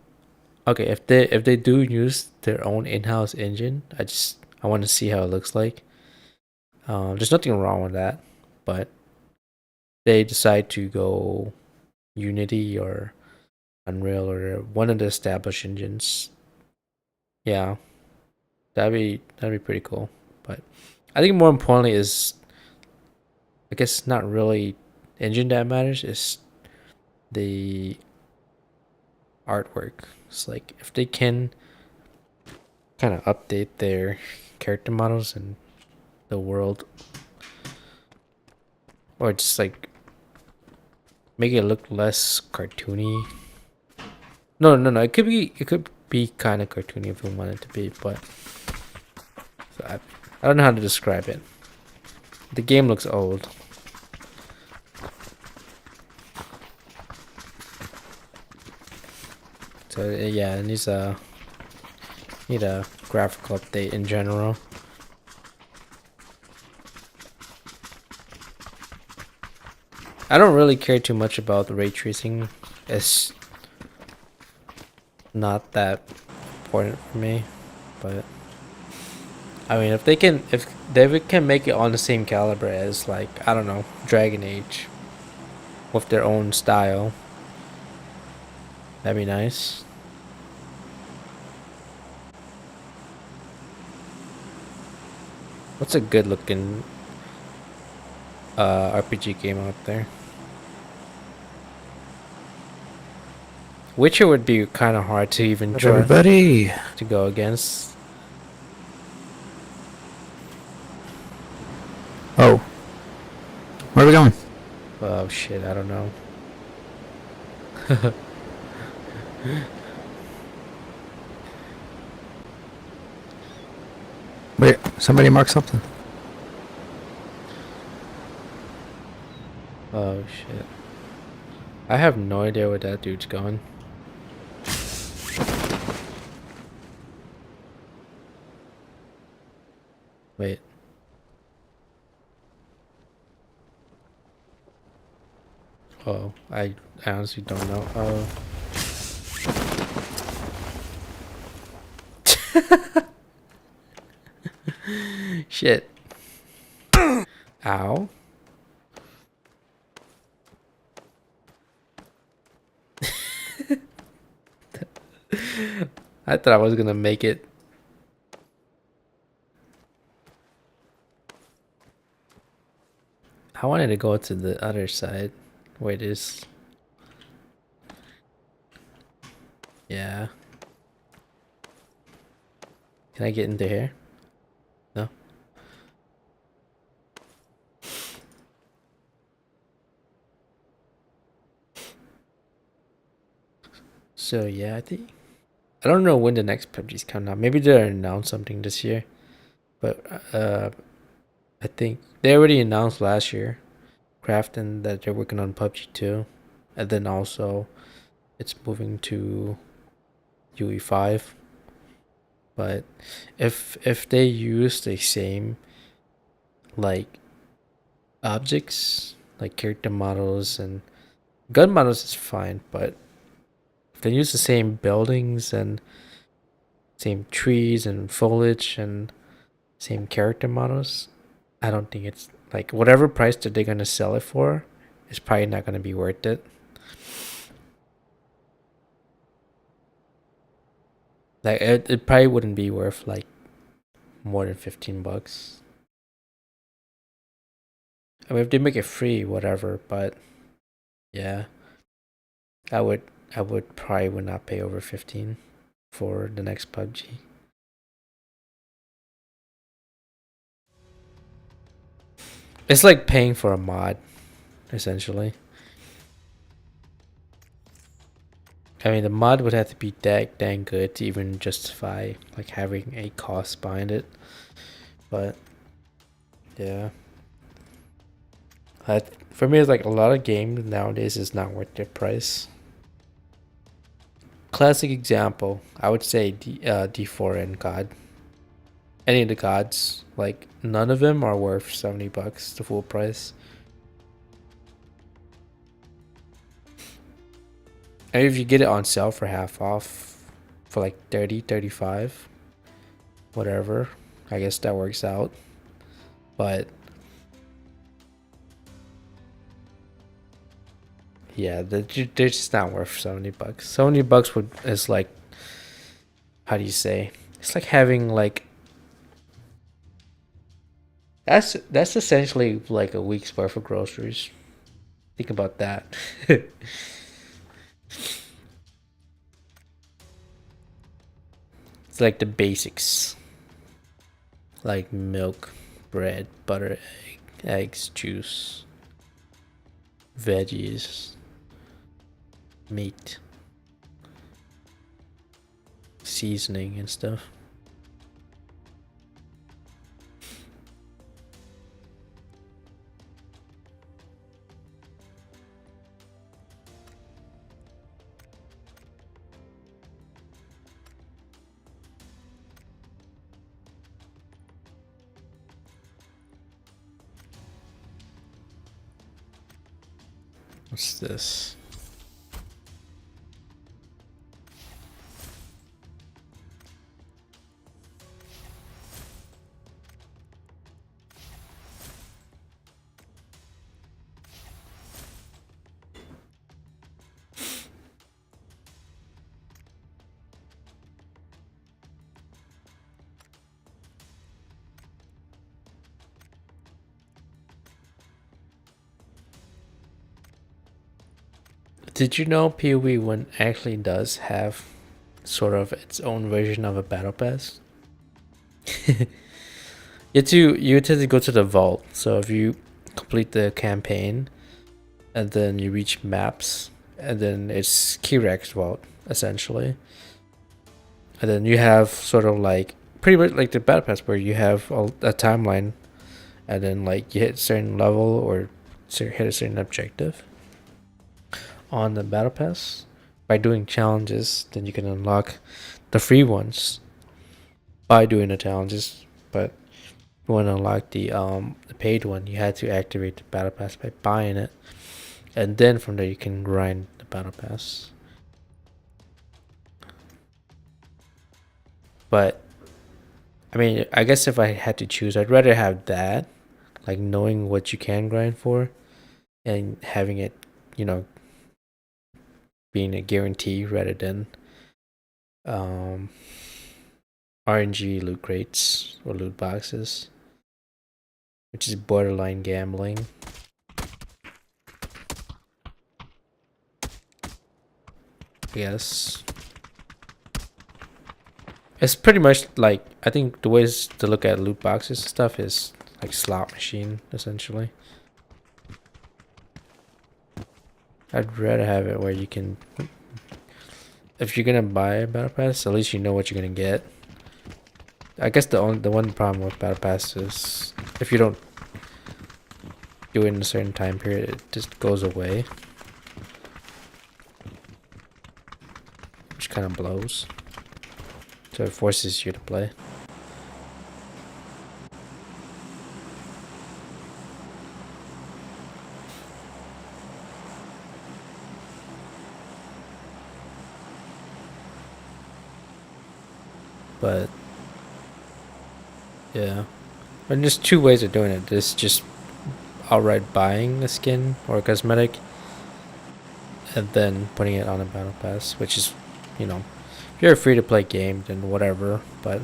okay, if they do use their own in-house engine, I want to see how it looks like. There's nothing wrong with that, but they decide to go Unity or Unreal or one of the established engines. Yeah, that'd be pretty cool. But I think more importantly is, I guess not really engine that matters. Is the artwork. It's like if they can kind of update their character models and the world, or just like make it look less cartoony. No. It could be kind of cartoony if we want it to be, but so I don't know how to describe it. The game looks old. So yeah, it needs a graphical update in general. I don't really care too much about the ray tracing. It's not that important for me, but I mean, if they can make it on the same caliber as, like, I don't know, Dragon Age with their own style, that'd be nice. What's a good looking RPG game out there? Witcher would be kind of hard to even But try everybody, to go against. oh, where are we going? Oh shit, I don't know. Wait, somebody mark something. Oh shit. I have no idea where that dude's going. Wait. Oh, I honestly don't know. Oh. Shit. Ow. I thought I was gonna make it. I wanted to go to the other side where it is. Yeah. Can I get into here? No. So yeah, I don't know when the next PUBG's coming out. Maybe they'll announce something this year. But I think they already announced last year, Crafton, that they're working on PUBG 2. And then also it's moving to UE5. But if they use the same like objects, like character models and gun models is fine, but if they use the same buildings and same trees and foliage and same character models, I don't think it's like whatever price that they're gonna sell it for is probably not gonna be worth it. Like it probably wouldn't be worth like more than $15. I mean, if they make it free, whatever. But yeah, I would probably would not pay over 15 for the next PUBG. It's like paying for a mod, essentially. I mean, the mod would have to be that dang good to even justify like having a cost behind it. But yeah, for me, it's like a lot of games nowadays is not worth their price. Classic example, I would say D4 and God. Any of the gods, like none of them are worth $70, the full price. And if you get it on sale for half off, for like 30, 35, whatever, I guess that works out. But yeah, they're just not worth $70. $70 is like, how do you say? It's like having like that's essentially like a week's worth of groceries. Think about that. It's like the basics, like milk, bread, butter, eggs, juice, veggies, meat, seasoning and stuff. What's this? Did you know PoE 1 actually does have sort of its own version of a battle pass? You tend to go to the vault. So if you complete the campaign and then you reach maps and then it's Keyrex vault essentially. And then you have sort of like pretty much like the battle pass where you have a timeline and then like you hit a certain level or hit a certain objective on the battle pass by doing challenges. Then you can unlock the free ones by doing the challenges. But if you want to unlock the paid one, you had to activate the battle pass by buying it, and then from there you can grind the battle pass. But I mean, I guess if I had to choose, I'd rather have that, like knowing what you can grind for, and having it, you know, being a guarantee rather than RNG loot crates or loot boxes, which is borderline gambling. Yes. It's pretty much like, I think the ways to look at loot boxes and stuff is like slot machine, essentially. I'd rather have it where you can, if you're gonna buy a battle pass, at least you know what you're gonna get. I guess the one problem with battle pass is if you don't do it in a certain time period, it just goes away, which kind of blows. So it forces you to play. But yeah, and there's two ways of doing it. There's just outright buying a skin or a cosmetic and then putting it on a battle pass, which is, you know, if you're a free to play game, then whatever. But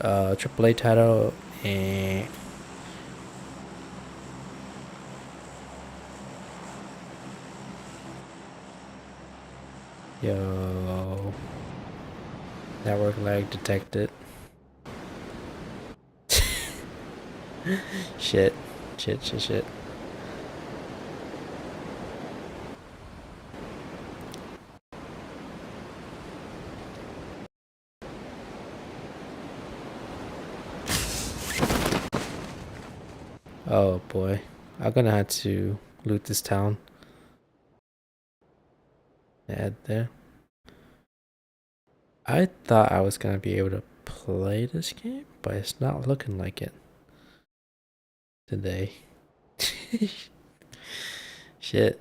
AAA title, Yo, network lag detected. Shit. Oh boy, I'm gonna have to loot this town. Add there. I thought I was gonna be able to play this game, but it's not looking like it today. Shit.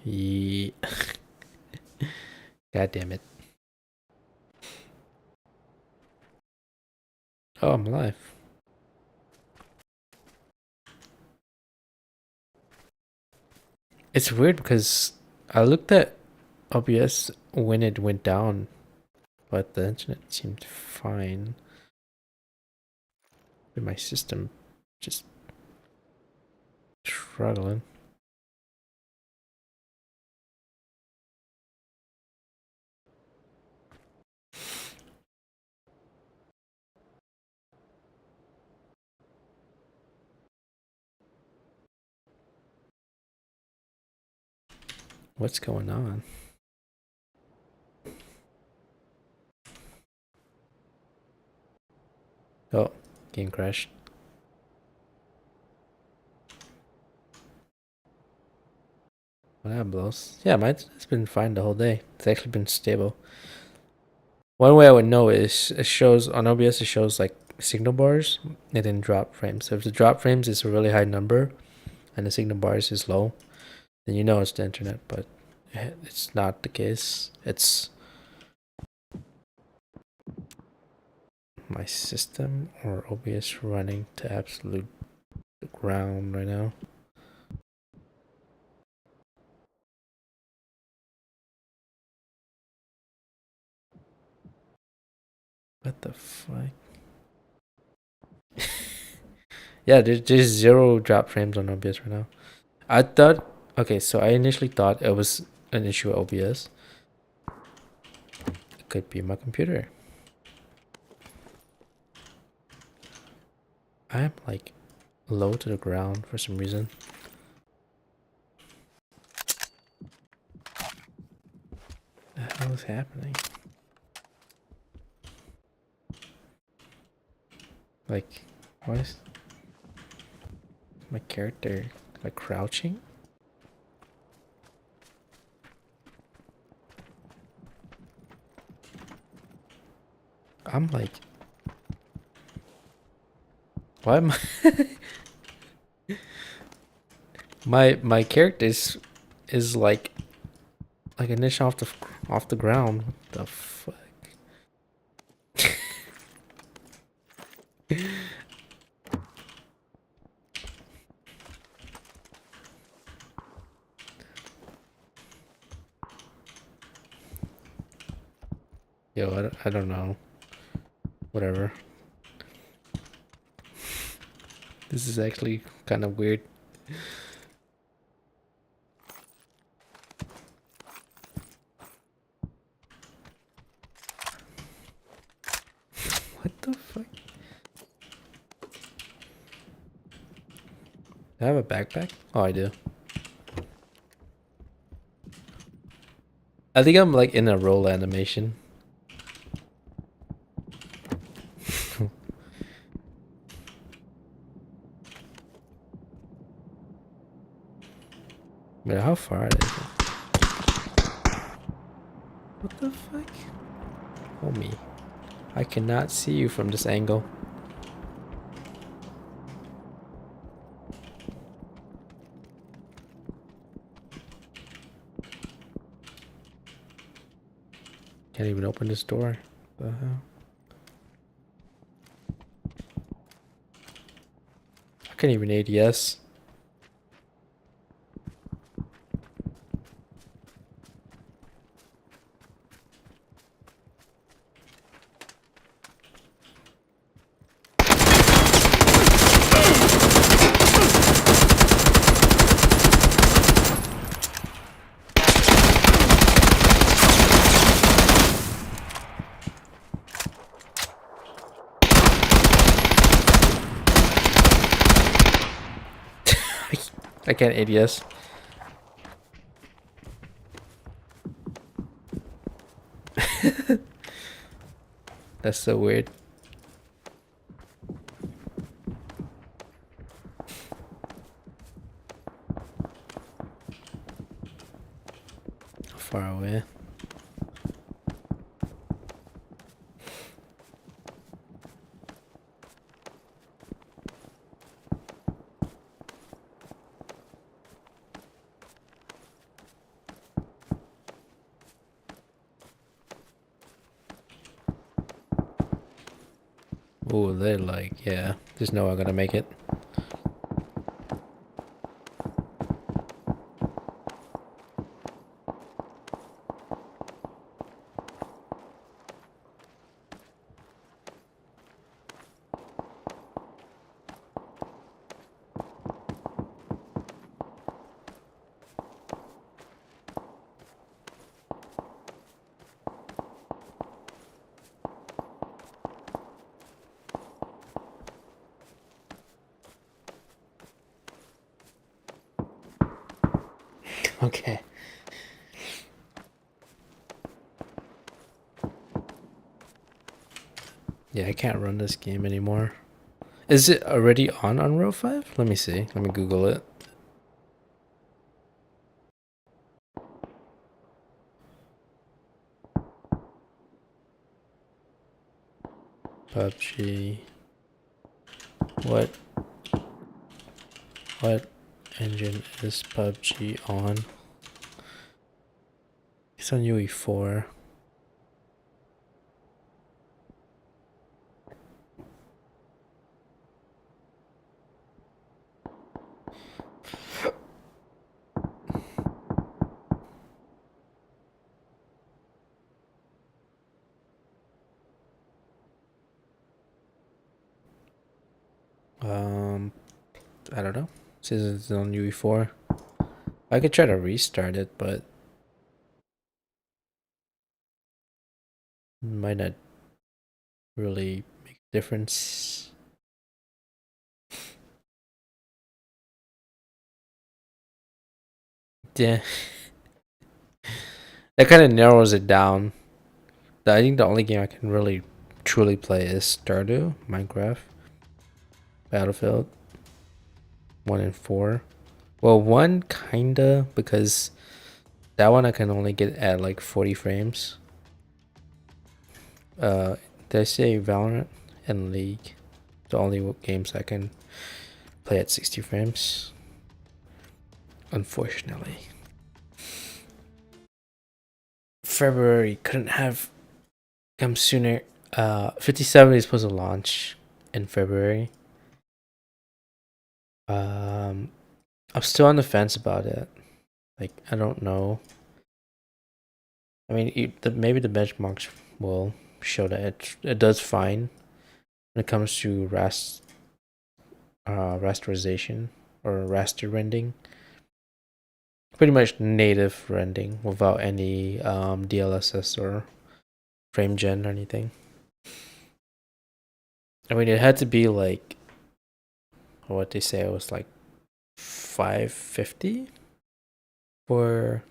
Yeah. God damn it. Oh, I'm alive. It's weird because I looked at OBS when it went down, but the internet seemed fine. But my system just struggling. What's going on? Oh, game crashed. Well, that blows. Yeah, it's been fine the whole day. It's actually been stable. One way I would know is it shows on OBS, it shows like signal bars and then drop frames. So if the drop frames is a really high number and the signal bars is low, then you know it's the internet, but it's not the case. It's my system or OBS running to absolute ground right now? What the fuck? Yeah, there's 0 drop frames on OBS right now. I thought, okay, so I initially thought it was an issue with OBS. It could be my computer. I am like low to the ground for some reason. What the hell is happening? Like, why is my character like crouching? I'm like, why am I my character is like an inch off the ground. What the fuck? Yo, I don't know. Whatever. This is actually kind of weird. What the fuck? Do I have a backpack? Oh, I do. I think I'm like in a roll animation. Man, how far is it? What the fuck? Homie, I cannot see you from this angle. Can't even open this door. What the hell? I can't even ADS. I can't ADS. That's so weird. How far away? Oh, they're like, yeah, there's no way I'm gonna make it. Okay. Yeah, I can't run this game anymore. Is it already on Unreal 5? Let me see. Let me Google it. PUBG. What engine is PUBG on? It's on UE4. I don't know. Since it's on UE4, I could try to restart it, but might not really make a difference. Yeah, that kind of narrows it down. I think the only game I can really truly play is Stardew, Minecraft, Battlefield 1 and 4. Well, 1 kinda, because that one I can only get at like 40 frames. Did I say Valorant and League? The only games I can play at 60 frames. Unfortunately. February couldn't have come sooner. 57 is supposed to launch in February. I'm still on the fence about it. Like, I don't know. I mean, maybe the benchmarks will show that it does fine when it comes to rasterization or raster rendering. Pretty much native rendering without any DLSS or frame gen or anything. I mean, it had to be like what they say it was like 550 for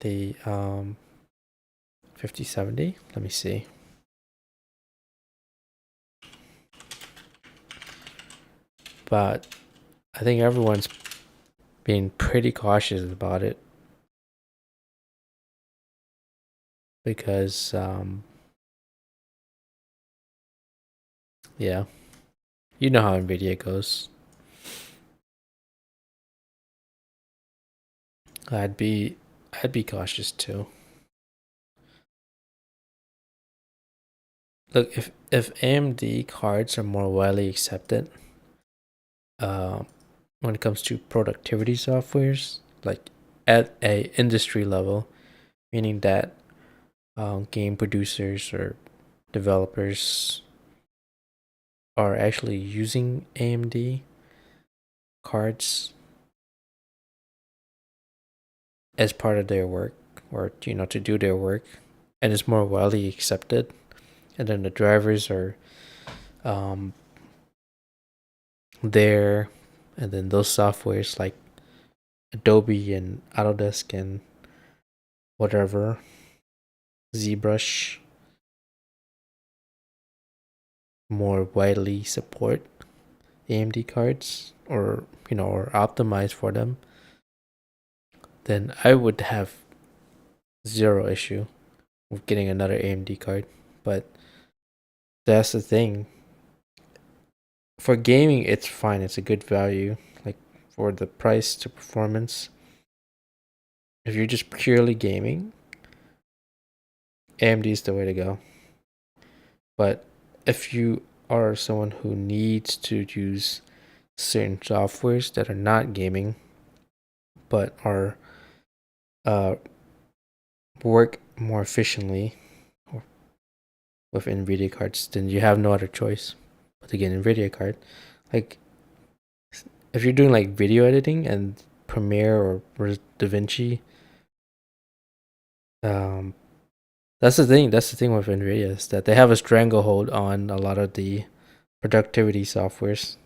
the 5070. Let me see. But I think everyone's being pretty cautious about it because yeah, you know how Nvidia goes. I'd be cautious too. Look, if AMD cards are more widely accepted, when it comes to productivity softwares, like at a industry level, meaning that game producers or developers are actually using AMD cards as part of their work, or to do their work, and it's more widely accepted, and then the drivers are there, and then those softwares like Adobe and Autodesk and whatever, ZBrush, more widely support AMD cards, or or optimize for them, then I would have zero issue with getting another AMD card. But that's the thing. For gaming, it's fine. It's a good value. Like for the price to performance. If you're just purely gaming, AMD is the way to go. But if you are someone who needs to use certain softwares that are not gaming, but are work more efficiently with NVIDIA cards, then you have no other choice but to get an NVIDIA card. Like, if you're doing like video editing and Premiere or DaVinci, that's the thing. That's the thing with NVIDIA, is that they have a stranglehold on a lot of the productivity softwares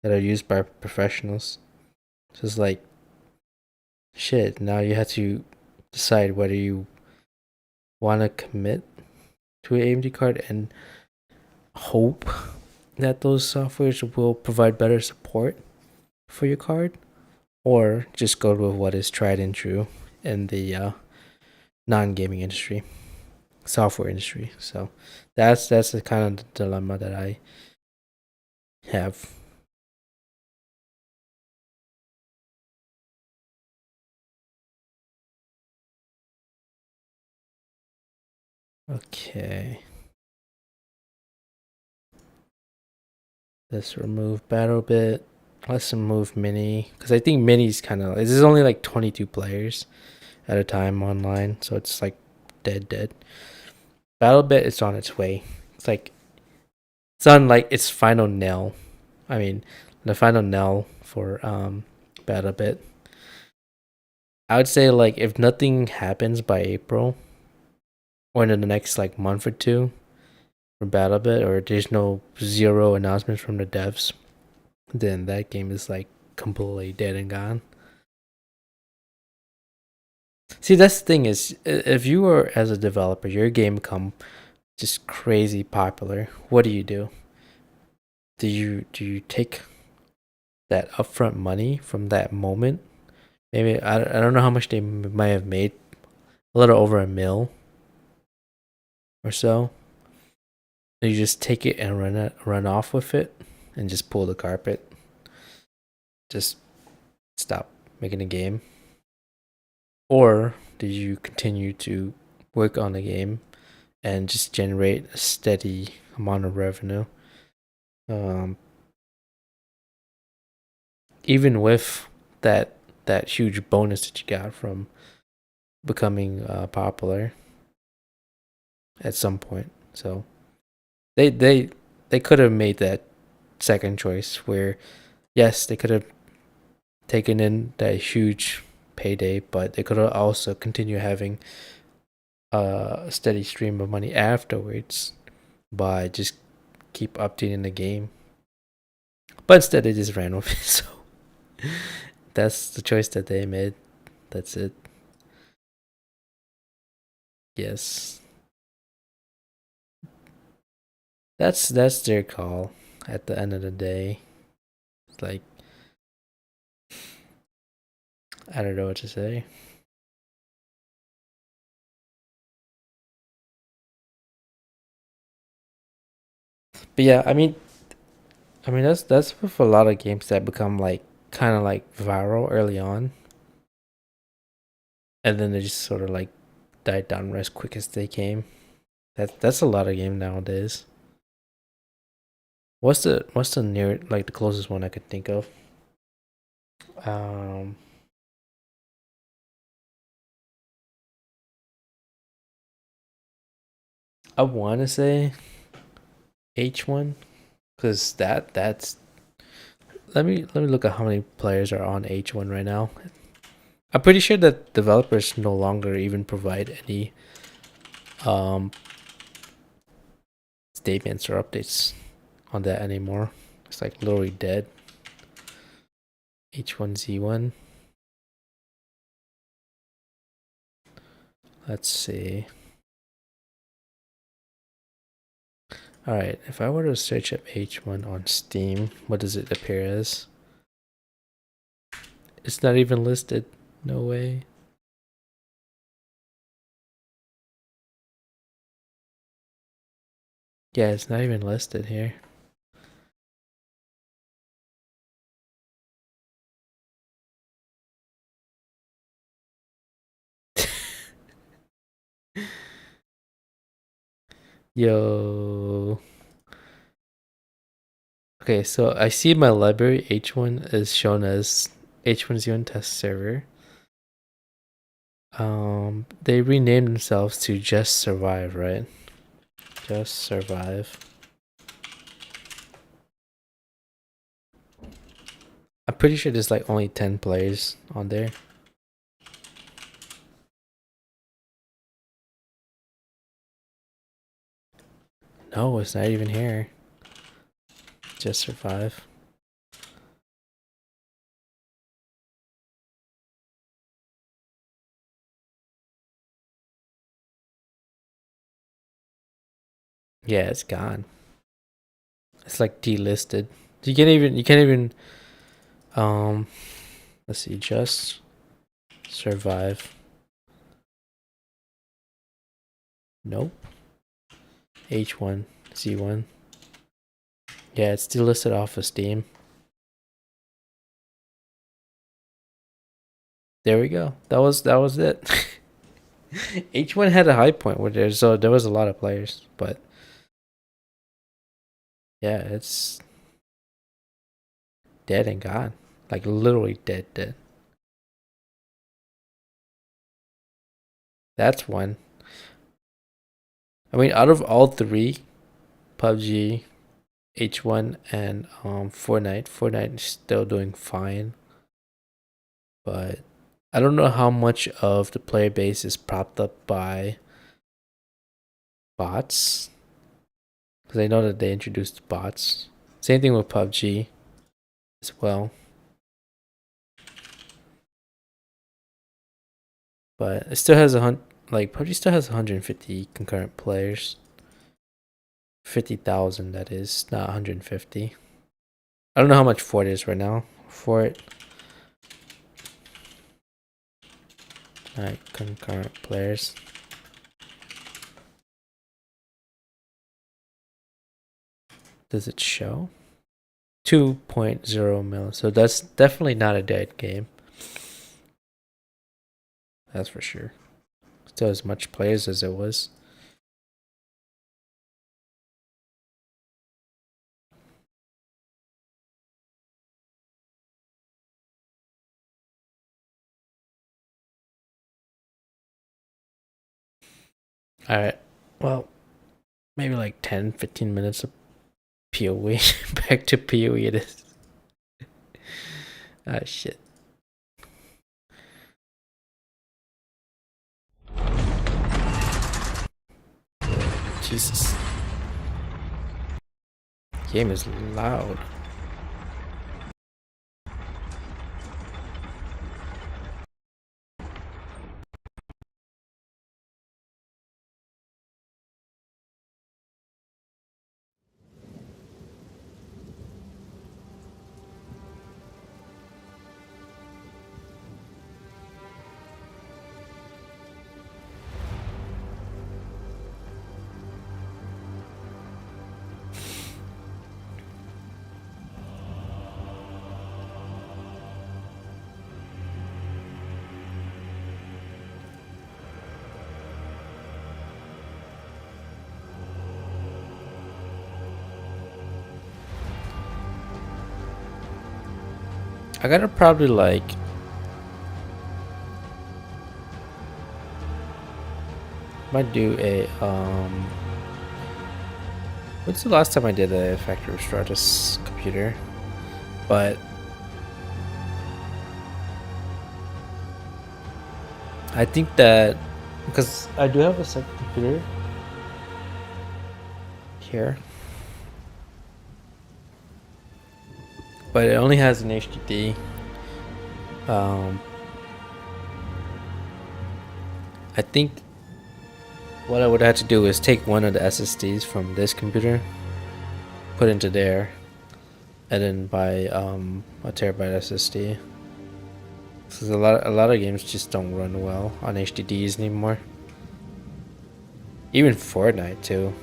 that are used by professionals. So it's like, shit, now you have to decide whether you want to commit to an AMD card and hope that those softwares will provide better support for your card, or just go with what is tried and true in the non-gaming industry, software industry. So that's the kind of dilemma that I have. Okay. Let's remove battle bit. Let's remove mini, because I think mini's kind of, this is only like 22 players at a time online, so it's like dead. Battle bit is on its way. It's like It's on like its final nail. I mean, the final nail for Battle Bit. I would say like if nothing happens by April or in the next like month or two for Battle Bit, or there's no zero announcements from the devs, then that game is like completely dead and gone. See, that's the thing is, if you are as a developer, your game become just crazy popular. What do you do? Do you take that upfront money from that moment? Maybe I don't know how much they might have made, a little over a mil or so. And you just take it and run off with it, and just pull the carpet. Just stop making a game. Or do you continue to work on the game and just generate a steady amount of revenue? Even with that huge bonus that you got from becoming popular at some point. So they could have made that second choice where, yes, they could have taken in that huge payday, but they could have also continue having a steady stream of money afterwards by just keep updating the game. But instead they just ran with it. So that's the choice that they made. That's it. Yes. That's their call at the end of the day. It's like, I don't know what to say. But yeah, I mean that's with a lot of games that become like kind of like viral early on, and then they just sort of like died down as quick as they came. That's a lot of game nowadays. What's the near, like the closest one I could think of? Um, I want to say H1, because that's let me look at how many players are on H1 right now. I'm pretty sure that developers no longer even provide any um statements or updates on that anymore. It's like literally dead. H1Z1. Let's see. Alright, if I were to search up H1 on Steam, what does it appear as? It's not even listed. No way. Yeah, it's not even listed here. Yo. Okay, so I see my library H1 is shown as H1Z1 test server. They renamed themselves to Just Survive, right? Just Survive. I'm pretty sure there's like only 10 players on there. No, it's not even here. Just Survive. Yeah, it's gone. It's like delisted. You can't even let's see, Just Survive. Nope. H1, Z1. Yeah, it's delisted off of Steam. There we go. That was it. H1 had a high point where there was a lot of players, but yeah, it's dead and gone. Like literally dead. That's one. I mean, out of all three, PUBG, H1 and Fortnite. Fortnite is still doing fine, but I don't know how much of the player base is propped up by bots, because I know that they introduced bots. Same thing with PUBG as well. But it still has PUBG still has 150 concurrent players. 50,000 that is, not 150. I don't know how much Fort is right now. Fort. Alright, concurrent players. Does it show? 2.0 mil. So that's definitely not a dead game. That's for sure. Still as much players as it was. Alright. Well, maybe like 10, 15 minutes of PoE. Back to PoE it is. Ah, shit. Jesus. Game is loud. I gotta probably like might do a what's the last time I did a factory restart this computer? But I think that because I do have a second computer here, but it only has an HDD. I think what I would have to do is take one of the SSDs from this computer, put into there, and then buy a terabyte SSD. Because a lot of games just don't run well on HDDs anymore. Even Fortnite too.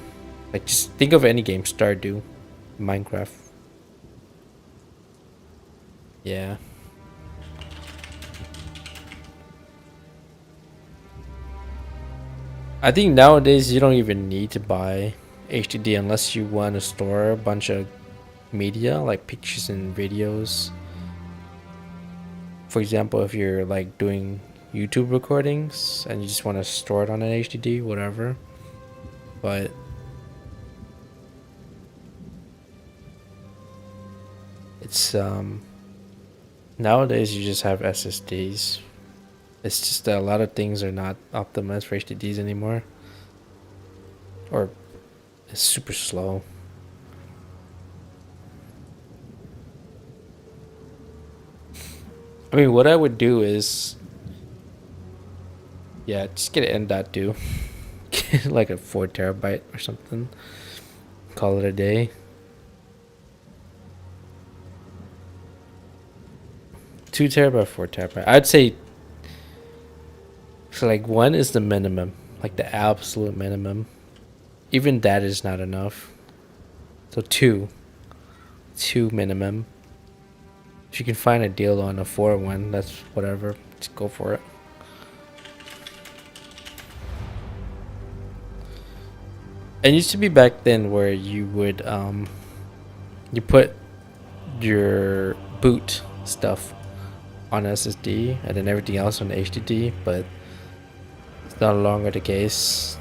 Like just think of any game, Stardew, Minecraft. Yeah. I think nowadays you don't even need to buy HDD unless you want to store a bunch of media like pictures and videos. For example, if you're like doing YouTube recordings and you just want to store it on an HDD, whatever. But it's nowadays you just have SSDs. It's just that a lot of things are not optimized for HDDs anymore. Or it's super slow. I mean, what I would do is, yeah, just get an M.2. Get like a 4 terabyte or something. Call it a day. Two terabyte, 4 terabyte. I'd say, so like 1 is the minimum, like the absolute minimum. Even that is not enough. So 2 minimum. If you can find a deal on a 4 one, that's whatever. Just go for it. It used to be back then where you would you put your boot stuff on SSD and then everything else on HDD, but it's no longer the case.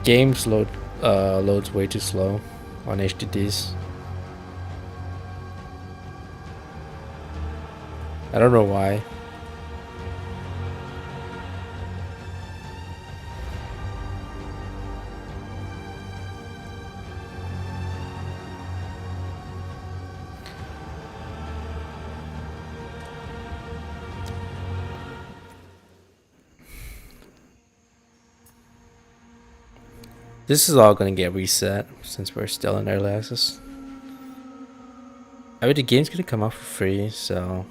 games loads way too slow on HDDs. I don't know why. This is all gonna get reset since we're still in early access. I mean, the game's gonna come out for free, so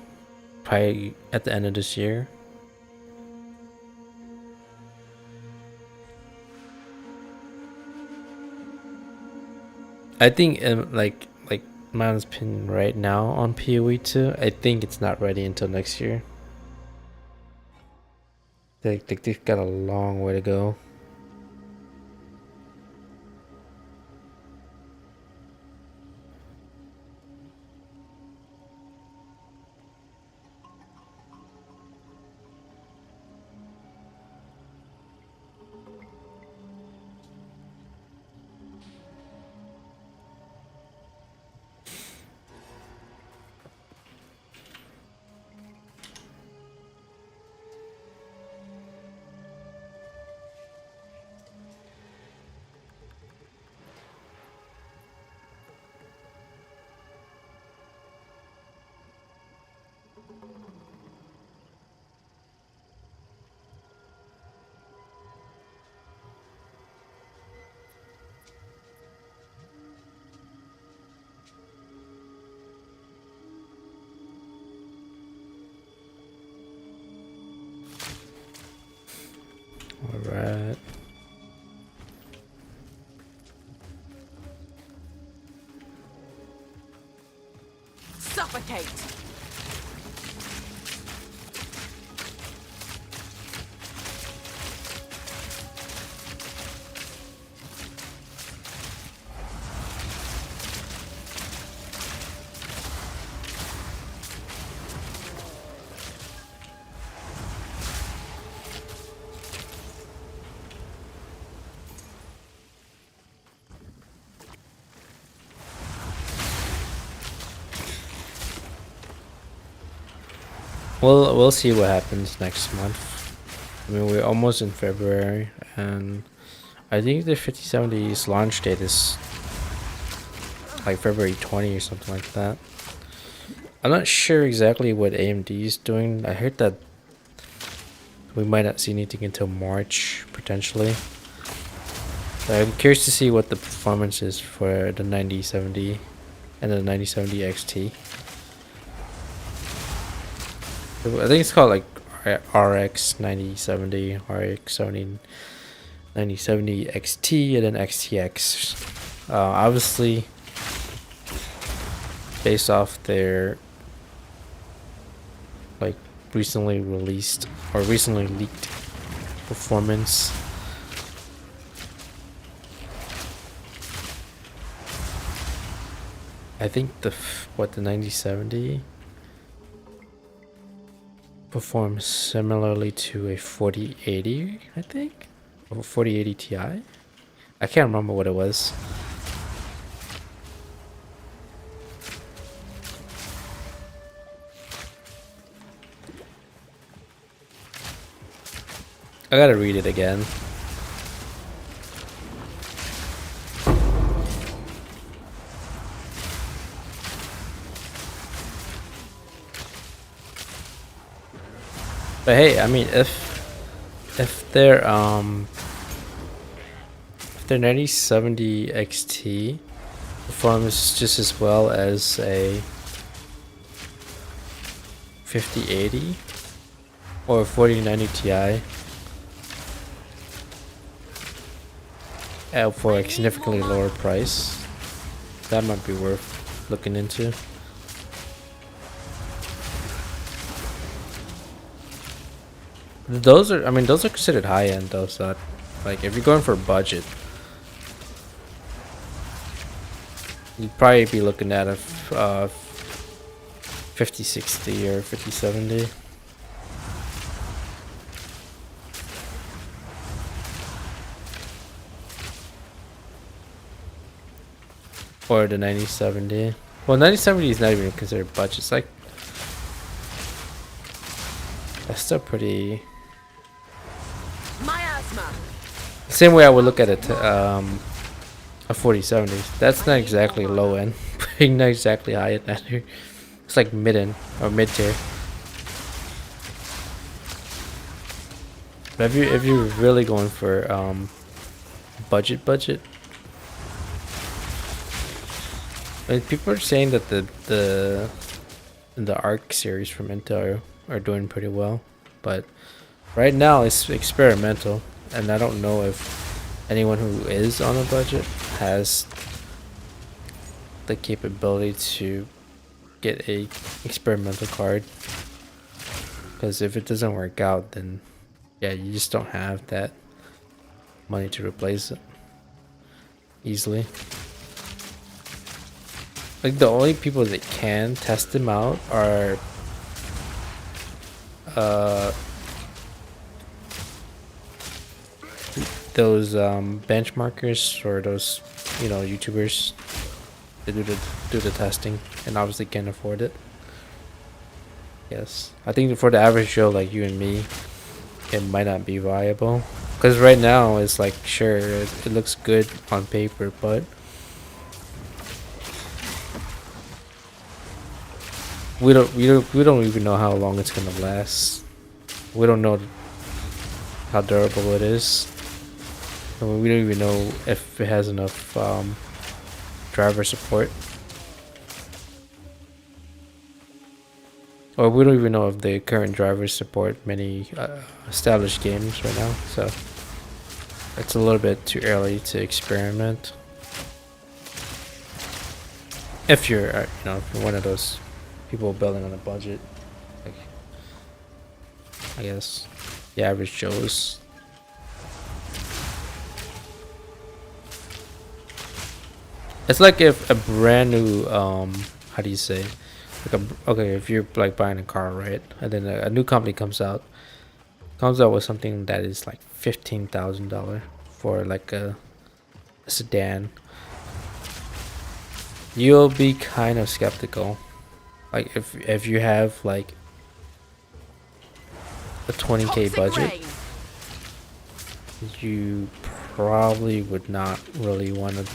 probably at the end of this year. I think, like my opinion right now on PoE 2, I think it's not ready until next year. They've got a long way to go. Alright. Suffocate! We'll see what happens next month. I mean, we're almost in February, and I think the 5070's launch date is like February 20 or something like that. I'm not sure exactly what AMD is doing. I heard that we might not see anything until March, potentially. But I'm curious to see what the performance is for the 9070 and the 9070 XT. I think it's called like RX 9070, RX 9070 XT, and then XTX. Obviously, based off their like recently released or recently leaked performance. I think the 9070 performs similarly to a 4080, I think, or 4080 Ti. I can't remember what it was. I gotta read it again. But hey, I mean, if their 9070 XT performs just as well as a 5080 or a 4090 Ti for a significantly lower price, that might be worth looking into. Those are, I mean, those are considered high end though, so that, like, if you're going for a budget, you'd probably be looking at a 5060 or 5070. Or the 9070. Well, 9070 is not even considered budget. It's like that's still pretty. Miasma. Same way I would look at a 4070. That's not exactly low end, but not exactly high end either. It's like mid end or mid tier. But if you're really going for budget, I mean, people are saying that the Arc series from Intel are doing pretty well, but right now it's experimental, and I don't know if anyone who is on a budget has the capability to get a experimental card. Because if it doesn't work out, then yeah, you just don't have that money to replace it easily. Like the only people that can test them out are those benchmarkers or those, you know, YouTubers that do the testing and obviously can't afford it. Yes, I think for the average Joe like you and me, it might not be viable. Because right now it's like, sure, it looks good on paper, but we don't even know how long it's gonna last. We don't know how durable it is. I mean, we don't even know if it has enough driver support, or we don't even know if the current drivers support many established games right now. So it's a little bit too early to experiment. If you're, you know, if you're one of those people building on a budget, like I guess the average Joes. It's like if a brand new how do you say, like okay, if you're like buying a car, right, and then a new company comes out with something that is like $15,000 for like a sedan, you'll be kind of skeptical. Like if you have like a 20K budget, you probably would not really want to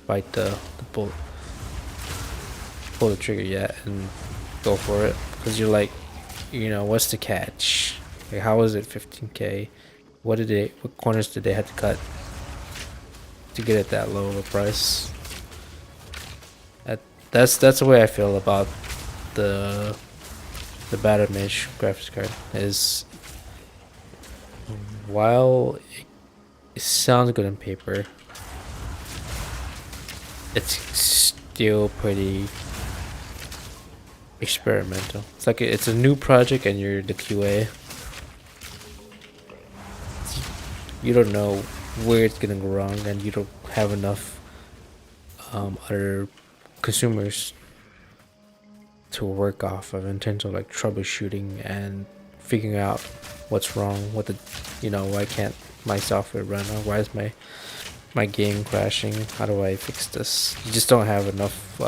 bite the pull the trigger yet and go for it, because you're like, you know, what's the catch? Like, how is it 15K? What corners did they have to cut to get it that low of a price? That's the way I feel about the Battle Mage graphics card. Is while it sounds good on paper, it's still pretty experimental. It's like it's a new project and you're the QA. You don't know where it's gonna go wrong, and you don't have enough other consumers to work off of in terms of like troubleshooting and figuring out what's wrong, what the, you know, why can't my software run, or why is my game crashing, how do I fix this? You just don't have enough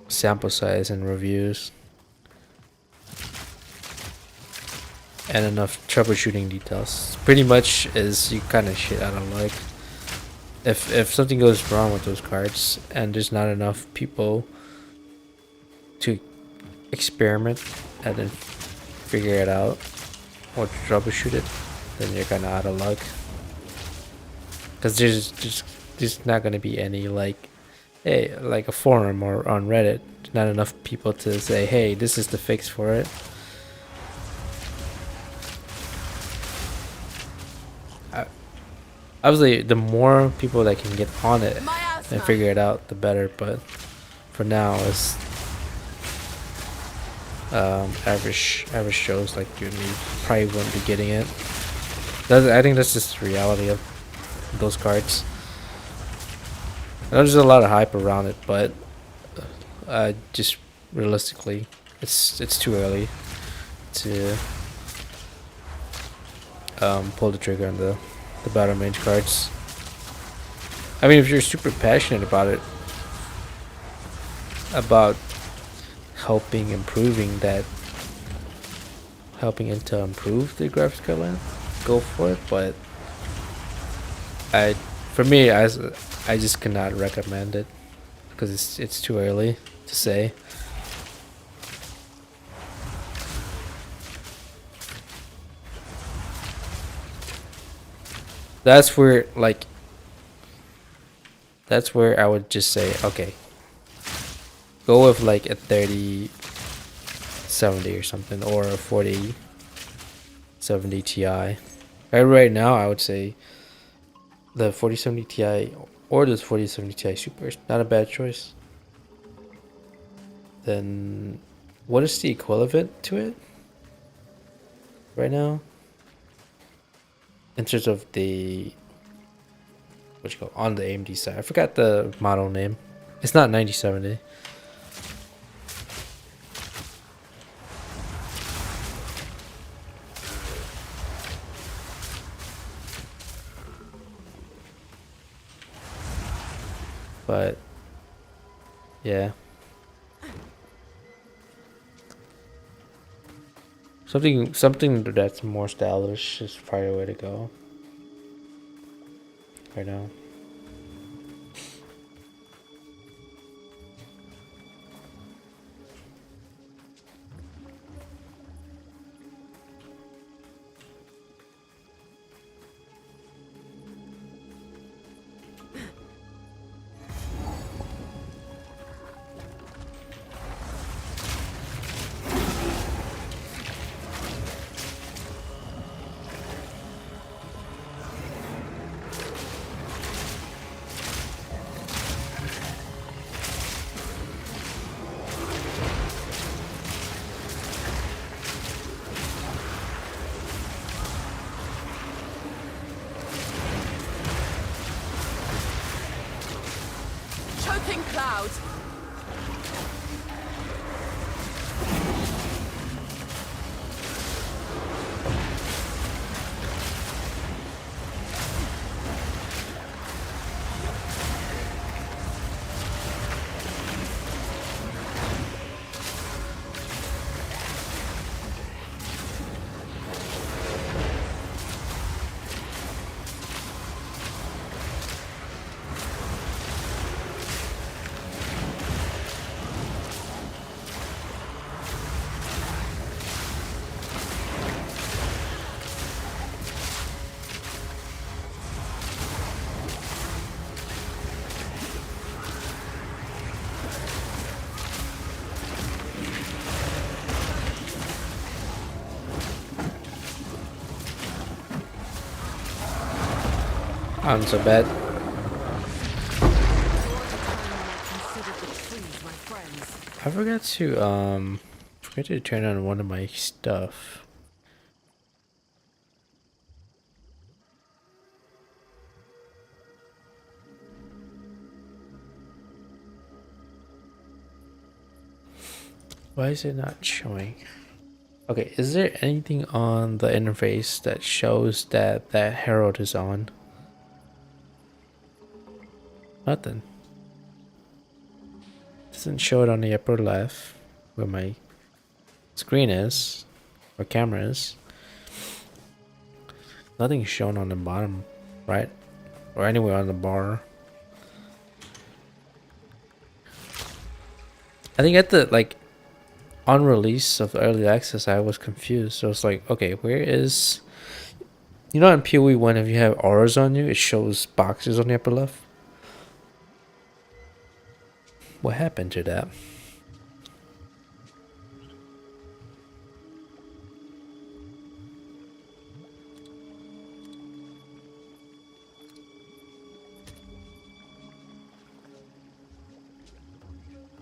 sample size and reviews and enough troubleshooting details. Pretty much is you kind of shit out of luck. If something goes wrong with those cards and there's not enough people to experiment and then figure it out or to troubleshoot it, then you're kind of out of luck. Because there's not going to be any like, hey, like a forum or on Reddit, not enough people to say, hey, this is the fix for it. Obviously, the more people that can get on it and figure it out, the better. But for now, it's average shows like you and me probably wouldn't be getting it. I think that's just the reality of those cards. I know there's a lot of hype around it, but just realistically, it's too early to pull the trigger on the Battle Mage cards. I mean, if you're super passionate about it, about helping improving that, helping it to improve the graphics card line, go for it. But for me, I just cannot recommend it because it's too early to say. That's where that's where I would just say, okay, go with like a 3070 or something, or a 4070 Ti. Right now, I would say the 4070 Ti or this 4070 Ti Super is not a bad choice. Then, what is the equivalent to it right now? In terms of the, what you call, on the AMD side, I forgot the model name. It's not 9070. But yeah, something that's more stylish is probably the way to go right now. Choking cloud. Not so bad. I forgot to turn on one of my stuff. Why is it not showing? Okay, is there anything on the interface that shows that that herald is on? Nothing. Doesn't show it on the upper left where my screen is or camera is. Nothing's shown on the bottom right or anywhere on the bar. I think at the on release of early access I was confused. So it's like, okay, where is, you know, in PoE when if you have auras on you, it shows boxes on the upper left. What happened to that?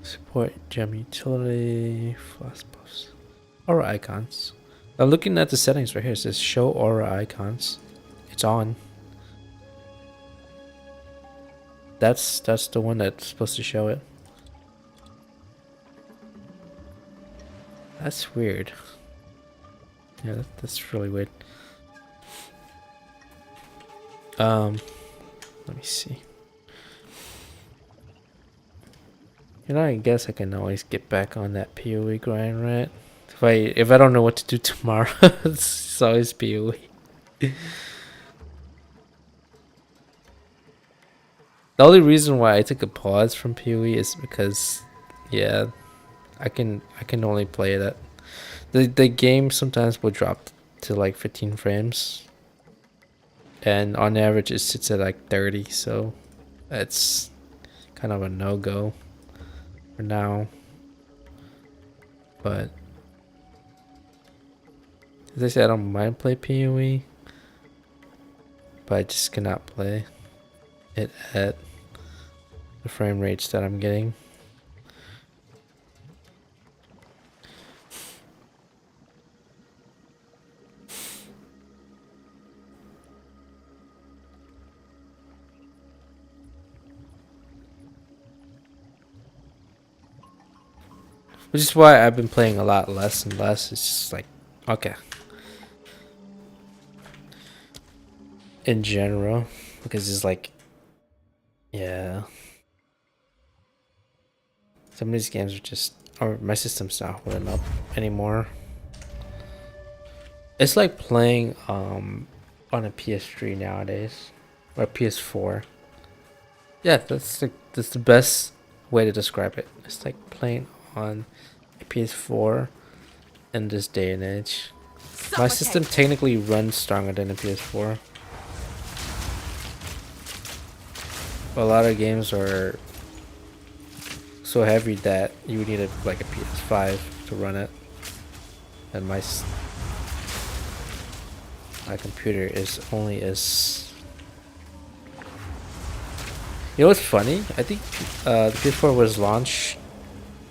Support gem utility, flash buffs, aura icons. Now looking at the settings right here, it says show aura icons. It's on. That's the one that's supposed to show it. That's weird. Yeah, that's really weird. Let me see. You know, I guess I can always get back on that PoE grind, right? If I don't know what to do tomorrow, it's always PoE. The only reason why I took a pause from PoE is because, yeah, I can only play that. The game sometimes will drop to like 15 frames, and on average it sits at like 30. So it's kind of a no-go for now. But as I said, I don't mind play PoE, but I just cannot play it at the frame rates that I'm getting. Which is why I've been playing a lot less and less. It's just like, okay. In general, because it's like, yeah. Some of these games are just, or my system's not holding up anymore. It's like playing on a PS3 nowadays, or PS4. Yeah, that's the best way to describe it. It's like playing on a PS4 in this day and age. My system technically runs stronger than a PS4. But a lot of games are so heavy that you would need like a PS5 to run it. And my computer is only as... You know what's funny? I think the PS4 was launched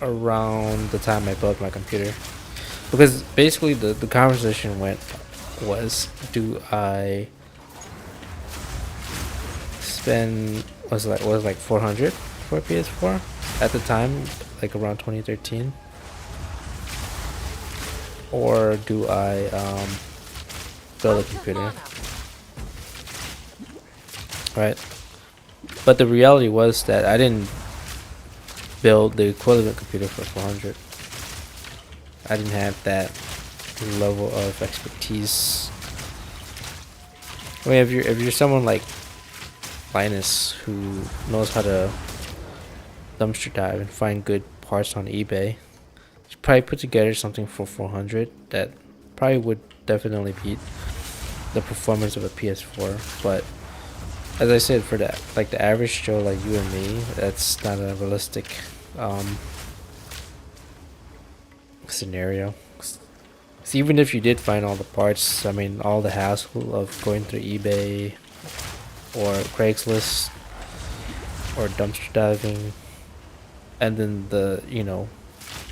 around the time I built my computer, because basically the conversation was do I spend was like 400 for a PS4 at the time, like around 2013, or do I build a computer, right? But the reality was that I didn't build the equivalent computer for 400. I didn't have that level of expertise. I mean, if you're someone like Linus who knows how to dumpster dive and find good parts on eBay, you probably put together something for 400 that probably would definitely beat the performance of a PS4. But as I said, for that, like the average Joe like you and me, that's not a realistic scenario. So even if you did find all the parts, I mean, all the hassle of going through eBay or Craigslist or dumpster diving, and then the, you know,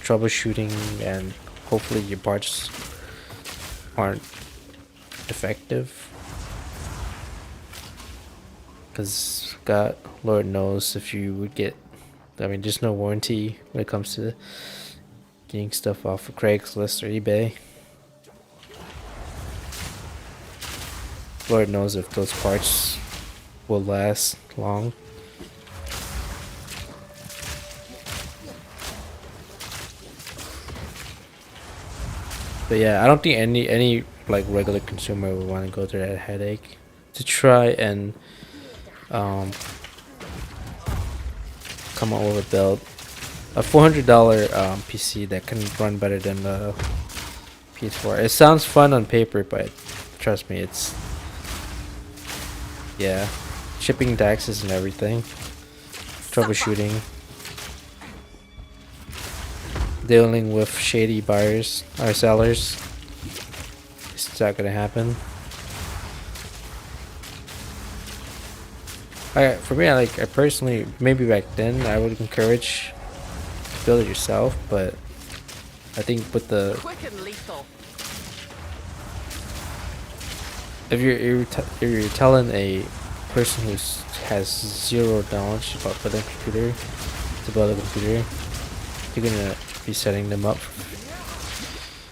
troubleshooting, and hopefully your parts aren't defective, because God, Lord knows if you would get, I mean, there's no warranty when it comes to getting stuff off of Craigslist or eBay. Lord knows if those parts will last long. But yeah, I don't think any like regular consumer would want to go through that headache to try and come up with a build. A $400 PC that can run better than the PS4. It sounds fun on paper, but trust me, it's, yeah, shipping taxes and everything, troubleshooting, dealing with shady buyers or sellers. It's not gonna happen. For me, I personally, maybe back then I would encourage build it yourself, but I think with the, Quick and lethal. if you're telling a person who has zero knowledge about building a computer to build a computer, you're gonna be setting them up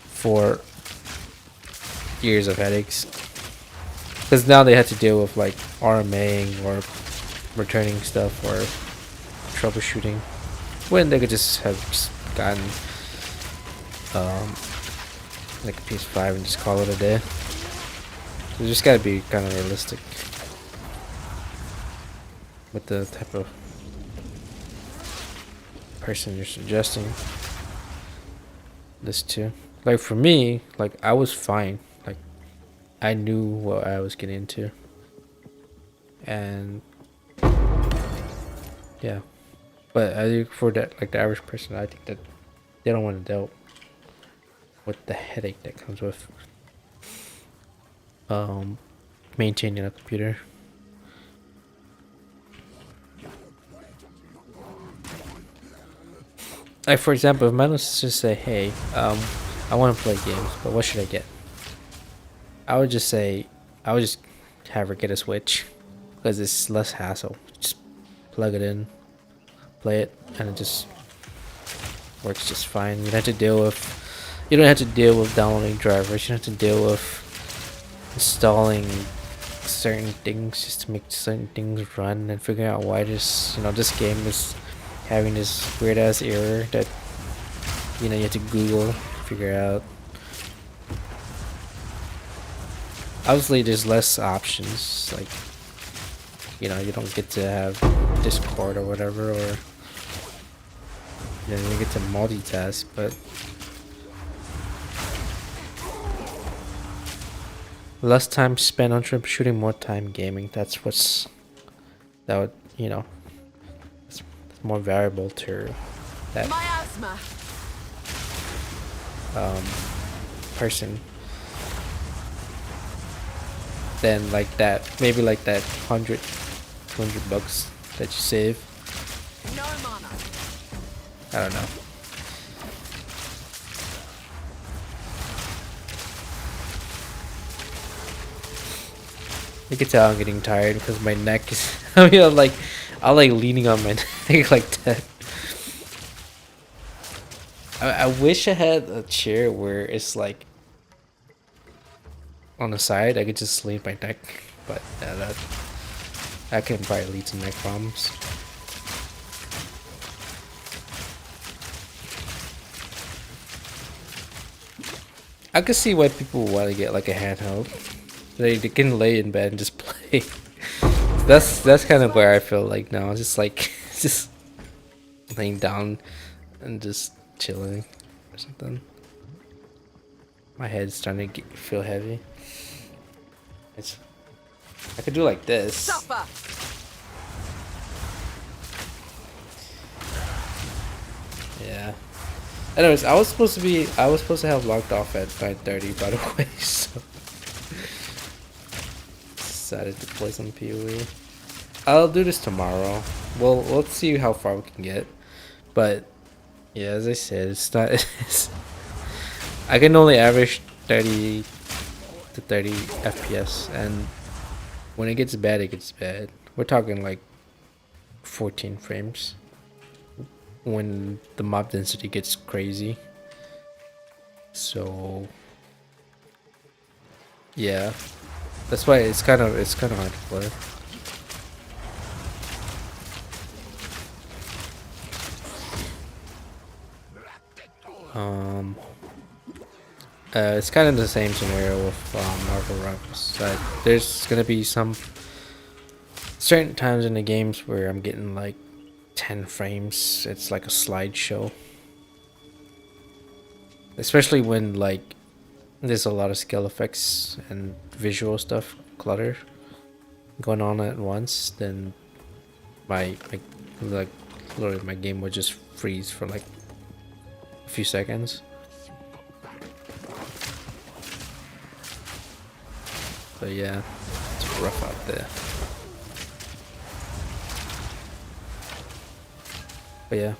for years of headaches, because now they have to deal with like RMAing or returning stuff or troubleshooting. when they could just have just gotten like a PS5 and just call it a day. So you just gotta be kind of realistic with the type of person you're suggesting this to. Like for me, like I was fine. Like I knew what I was getting into. And yeah. But I think for that, like the average person, I think that they don't want to deal with the headache that comes with maintaining a computer. Like for example, if my let's just say, hey, I want to play games, but what should I get? I would just say, I would just have her get a Switch because it's less hassle. Just plug it in, play it, and it just works just fine. You don't have to deal with downloading drivers. You don't have to deal with installing certain things just to make certain things run and figuring out why this game is having this weird ass error that you have to Google, figure out. Obviously there's less options, like you don't get to have Discord or whatever, or you get to multitask, but less time spent on troubleshooting, more time gaming. That's it's more valuable to that Miasma. person than like that, maybe like that 100, 200 bucks that you save. No mana. I don't know. You can tell I'm getting tired because my neck is I'm like leaning on my neck like that. I wish I had a chair where it's like on the side I could just lean my neck, but yeah, that can probably lead to neck problems. I could see why people want to get like a handheld. They can lay in bed and just play. That's kind of where I feel like now. Just like just laying down and just chilling or something. My head's starting to feel heavy. I could do like this. Suffer. Yeah. Anyways, I was supposed to have logged off at 9:30, by the way, so decided to play some PoE. I'll do this tomorrow. Well, let's see how far we can get. But yeah, as I said, it's not. I can only average 30 to 30 FPS, and when it gets bad, it gets bad. We're talking like 14 frames when the mob density gets crazy. So yeah, that's why it's kind of hard to play. It's kind of the same scenario with Marvel Rivals. There's gonna be some certain times in the games where I'm getting like 10 frames. It's like a slideshow, especially when like there's a lot of skill effects and visual stuff, clutter going on at once. Then my like literally my game would just freeze for like a few seconds. But yeah, it's rough out there. But yeah,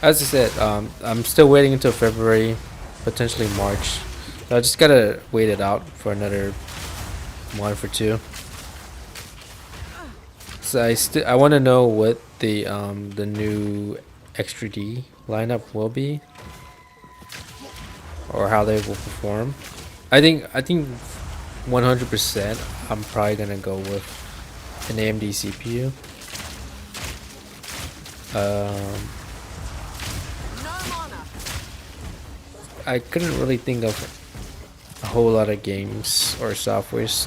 as I said, I'm still waiting until February, potentially March. So I just gotta wait it out for another month or two. So I want to know what the new Extra D lineup will be, or how they will perform. I think 100% I'm probably gonna go with an AMD CPU. No mana. I couldn't really think of a whole lot of games or softwares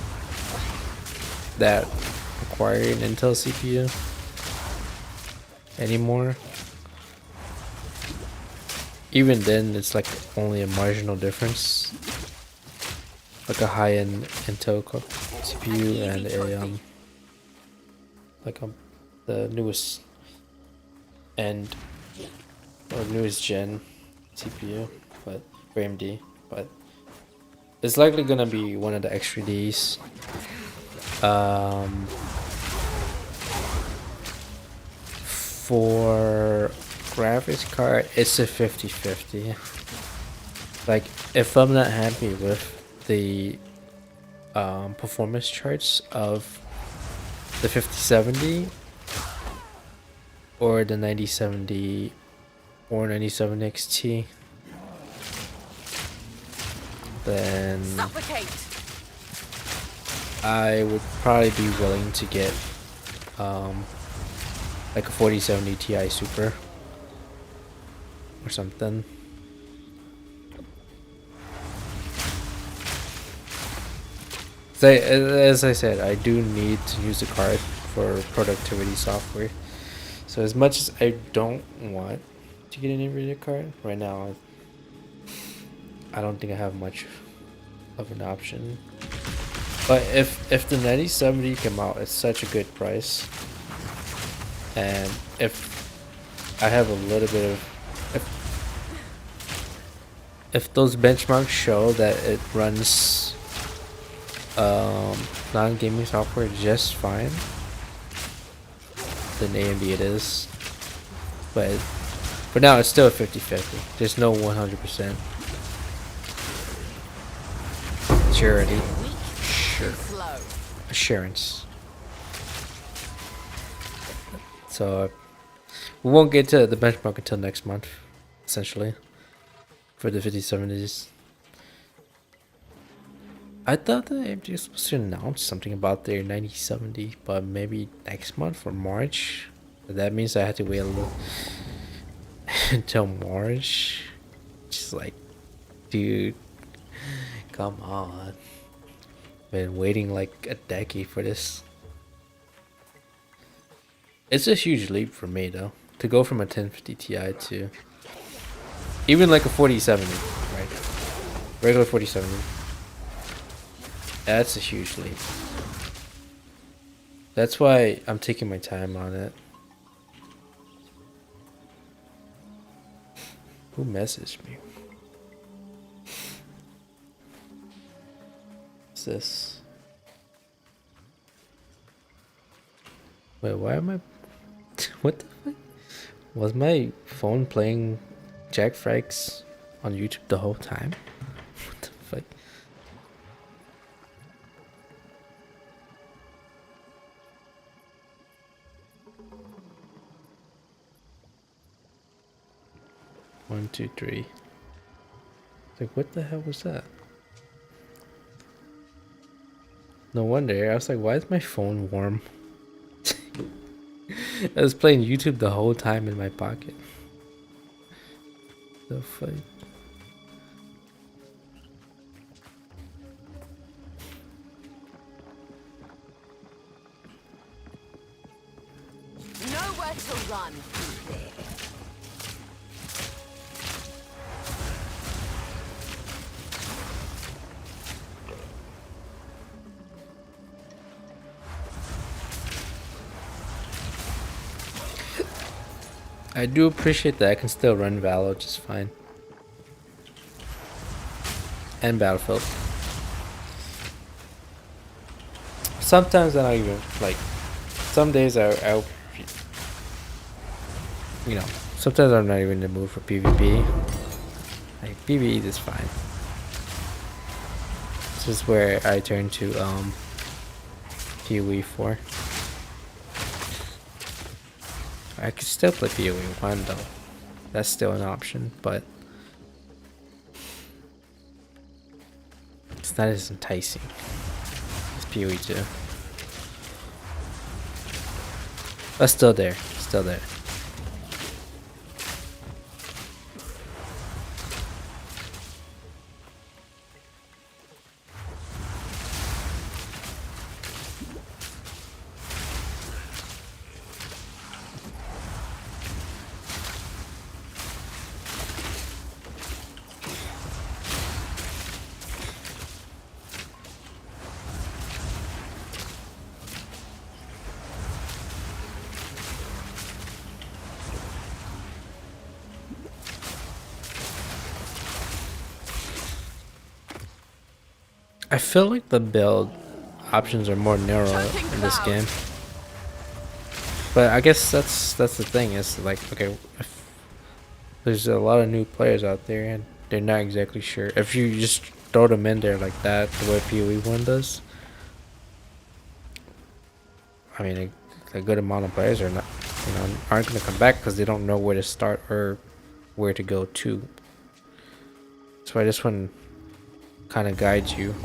that require an Intel CPU anymore. Even then, it's like only a marginal difference. Like a high-end Intel CPU and a the newest end or newest gen CPU, but for AMD. But it's likely gonna be one of the extra Ds. For graphics card, it's a 50-50. Like, if I'm not happy with the performance charts of the 5070 or the 9070 or 97 XT, then Suffocate. I would probably be willing to get like a 4070 Ti Super or something. So, as I said, I do need to use the card for productivity software. So as much as I don't want to get an NVIDIA card right now, I don't think I have much of an option. But if the 9070 came out at such a good price, and if I have a little bit of, if those benchmarks show that it runs non-gaming software just fine, then AMD it is. But for now, it's still a 50-50. There's no 100% surety. Slow. Assurance. So we won't get to the benchmark until next month, essentially, for the 5070s. I thought that AMD was supposed to announce something about their 9070, but maybe next month or March. But that means I have to wait a little until March. Just like, dude, come on. Been waiting like a decade for this. It's a huge leap for me though, to go from a 1050 Ti to even like a 4070, right? Regular 4070. That's a huge leap. That's why I'm taking my time on it. Who messaged me? What's this? Wait, why am I... What the fuck? Was my phone playing Jack Frags on YouTube the whole time? What the fuck? One, two, three. Like, what the hell was that? No wonder. I was like, why is my phone warm? I was playing YouTube the whole time in my pocket. The fuck? Nowhere to run. I do appreciate that I can still run Valo just fine. And Battlefield. Sometimes I don't even, like, some days I you know, sometimes I'm not even in the mood for PvP. Like, PvE is fine. This is where I turn to, PoE 4. I could still play PoE 1 though. That's still an option, but it's not as enticing as PoE 2. That's still there. Still there. I feel like the build options are more narrow in this game. But I guess that's the thing, is like, okay, if there's a lot of new players out there and they're not exactly sure. If you just throw them in there like that, the way PoE 1 does, I mean, a good amount of players are not, aren't going to come back because they don't know where to start or where to go to. So this one kind of guides you.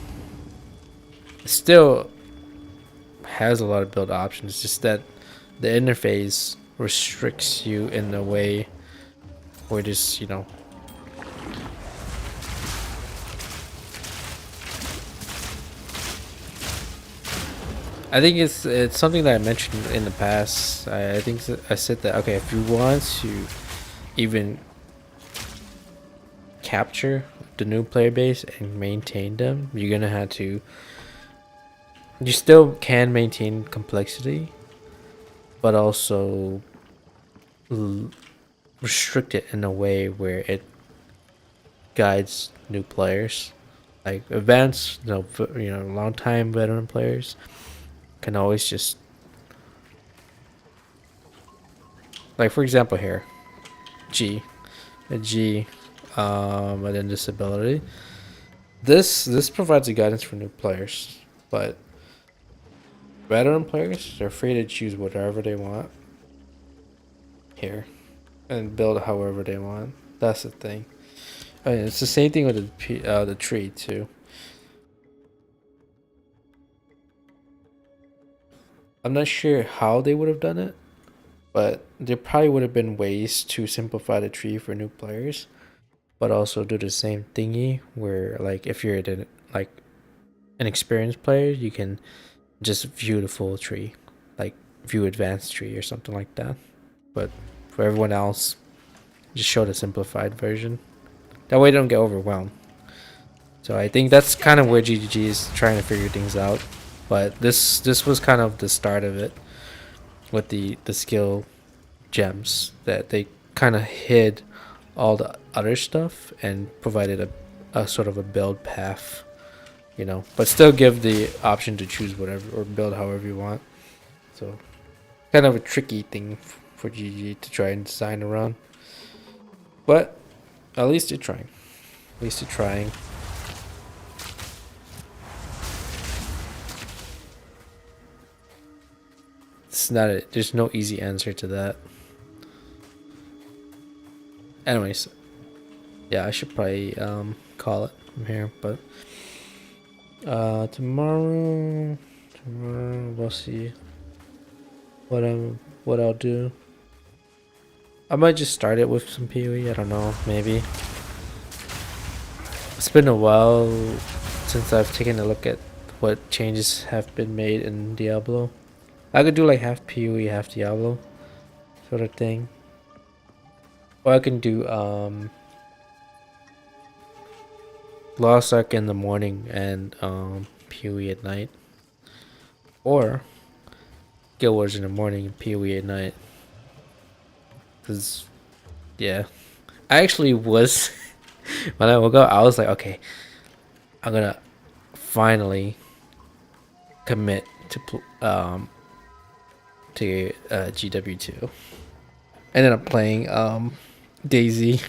It still has a lot of build options, it's just that the interface restricts you in a way where just, I think it's something that I mentioned in the past. I think I said that, okay, if you want to even capture the new player base and maintain them, you're gonna have to, you still can maintain complexity, but also restrict it in a way where it guides new players, like advanced, long time veteran players can always just, like, for example here, a G, and then disability. This provides a guidance for new players, but veteran players are free to choose whatever they want here and build however they want. That's the thing. I mean, it's the same thing with the tree too. I'm not sure how they would have done it, but there probably would have been ways to simplify the tree for new players, but also do the same thingy where, like, if you're like an experienced player, you can just view the full tree, like view advanced tree or something like that. But for everyone else, just show the simplified version. That way they don't get overwhelmed. So I think that's kind of where GGG is trying to figure things out. But this was kind of the start of it, with the skill gems, that they kind of hid all the other stuff and provided a sort of a build path, but still give the option to choose whatever or build however you want. So kind of a tricky thing for GG to try and design around, but at least they're trying. At least they're trying. It's not there's no easy answer to that. Anyways, yeah, I should probably call it from here, but tomorrow we'll see what I'll do. I might just start it with some PoE, I don't know, maybe. It's been a while since I've taken a look at what changes have been made in Diablo. I could do like half PoE, half Diablo sort of thing. Or I can do Lost Ark in the morning and PoE at night. Or Guild Wars in the morning and PoE at night. Cause yeah, I actually was when I woke up, I was like, okay, I'm gonna finally commit to GW2. Ended up playing Daisy.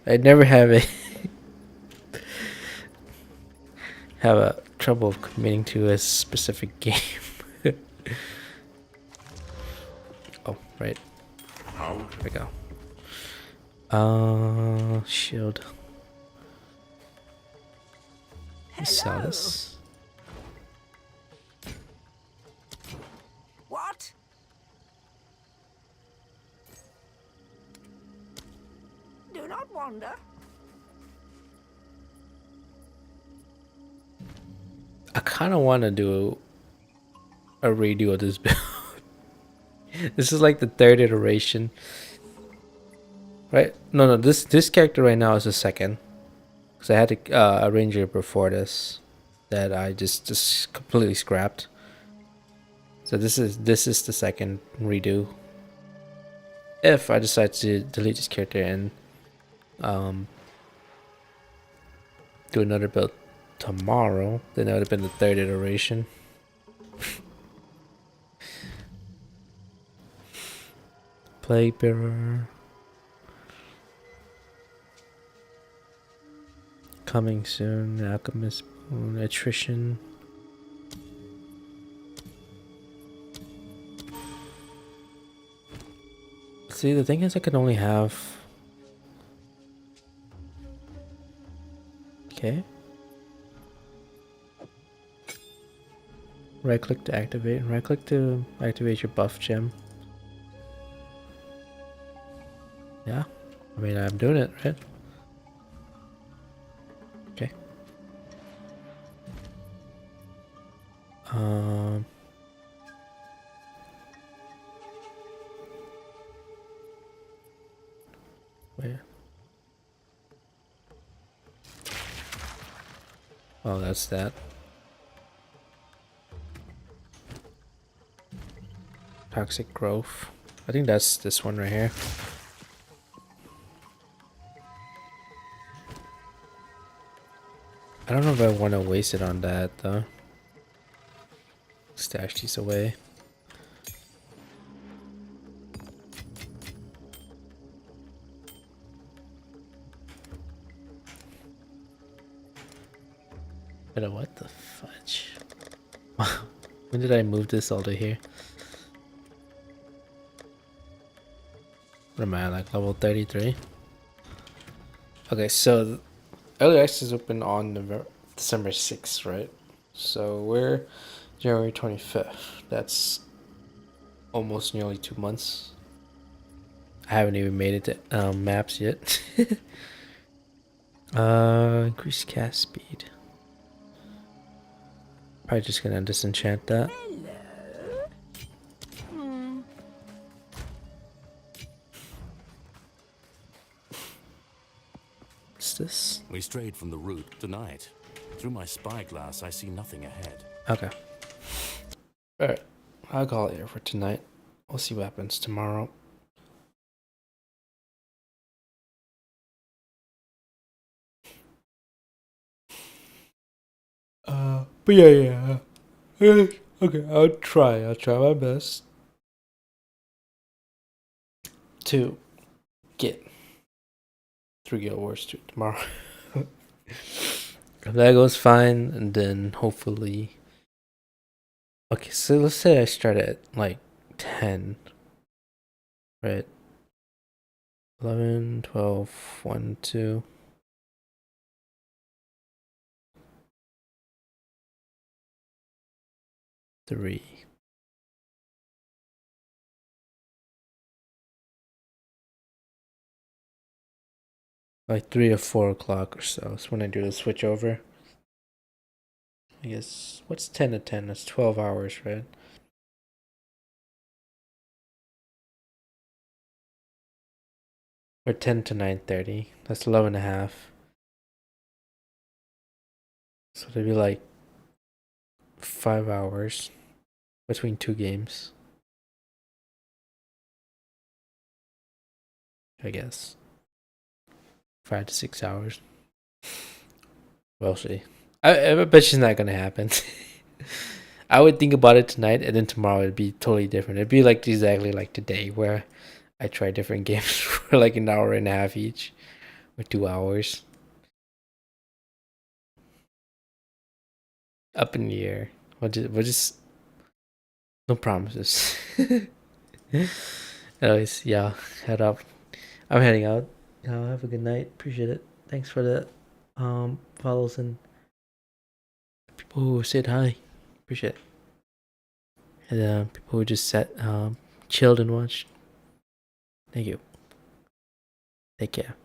I never have a trouble of committing to a specific game. Oh, right. There we go. Shield. Sell this. What? wander. I kind of want to do a redo of this build. This is like the third iteration, right? No, this character right now is the second, because I had a ranger before this that I just completely scrapped. So this is the second redo. If I decide to delete this character and do another build tomorrow, then that would have been the third iteration. Plague Bearer. Coming soon. Alchemist Bone. Attrition. See, the thing is I can only have... Okay. Right click to activate. Right click to activate your buff gem. Yeah. I mean, I'm doing it, right? Okay. Where? Oh, that's that. Toxic growth. I think that's this one right here. I don't know if I want to waste it on that though. Stash these away. But what the fudge? When did I move this all to here? What am I, like level 33? Okay, so early access open on December 6th, right? So we're January 25th. That's almost nearly 2 months. I haven't even made it to maps yet. Increase cast speed. Probably just gonna disenchant that. What's this? We strayed from the route tonight. Through my spyglass, I see nothing ahead. Okay. Alright. I'll call it here for tonight. We'll see what happens tomorrow. But yeah. Okay, I'll try my best to get through Guild Wars 2 tomorrow. If that goes fine, and then hopefully... Okay, so let's say I start at like 10, right? 11, 12, 1, 2. Three. Like 3 or 4 o'clock or so. That's when I do the switch over. I guess, what's 10 to 10? That's 12 hours, right? Or 10 to 9:30. That's 11 and a half. So it'd be like 5 hours between 2 games. I guess. 5 to 6 hours. We'll see. I bet she's not gonna happen. I would think about it tonight, and then tomorrow it'd be totally different. It'd be like exactly like today, where I try different games for like an hour and a half each, or 2 hours. Up in the air. We'll just no promises. Anyways, yeah, head up. I'm heading out. Have a good night. Appreciate it. Thanks for the follows and people who said hi. Appreciate it. And people who just sat chilled and watched. Thank you. Take care.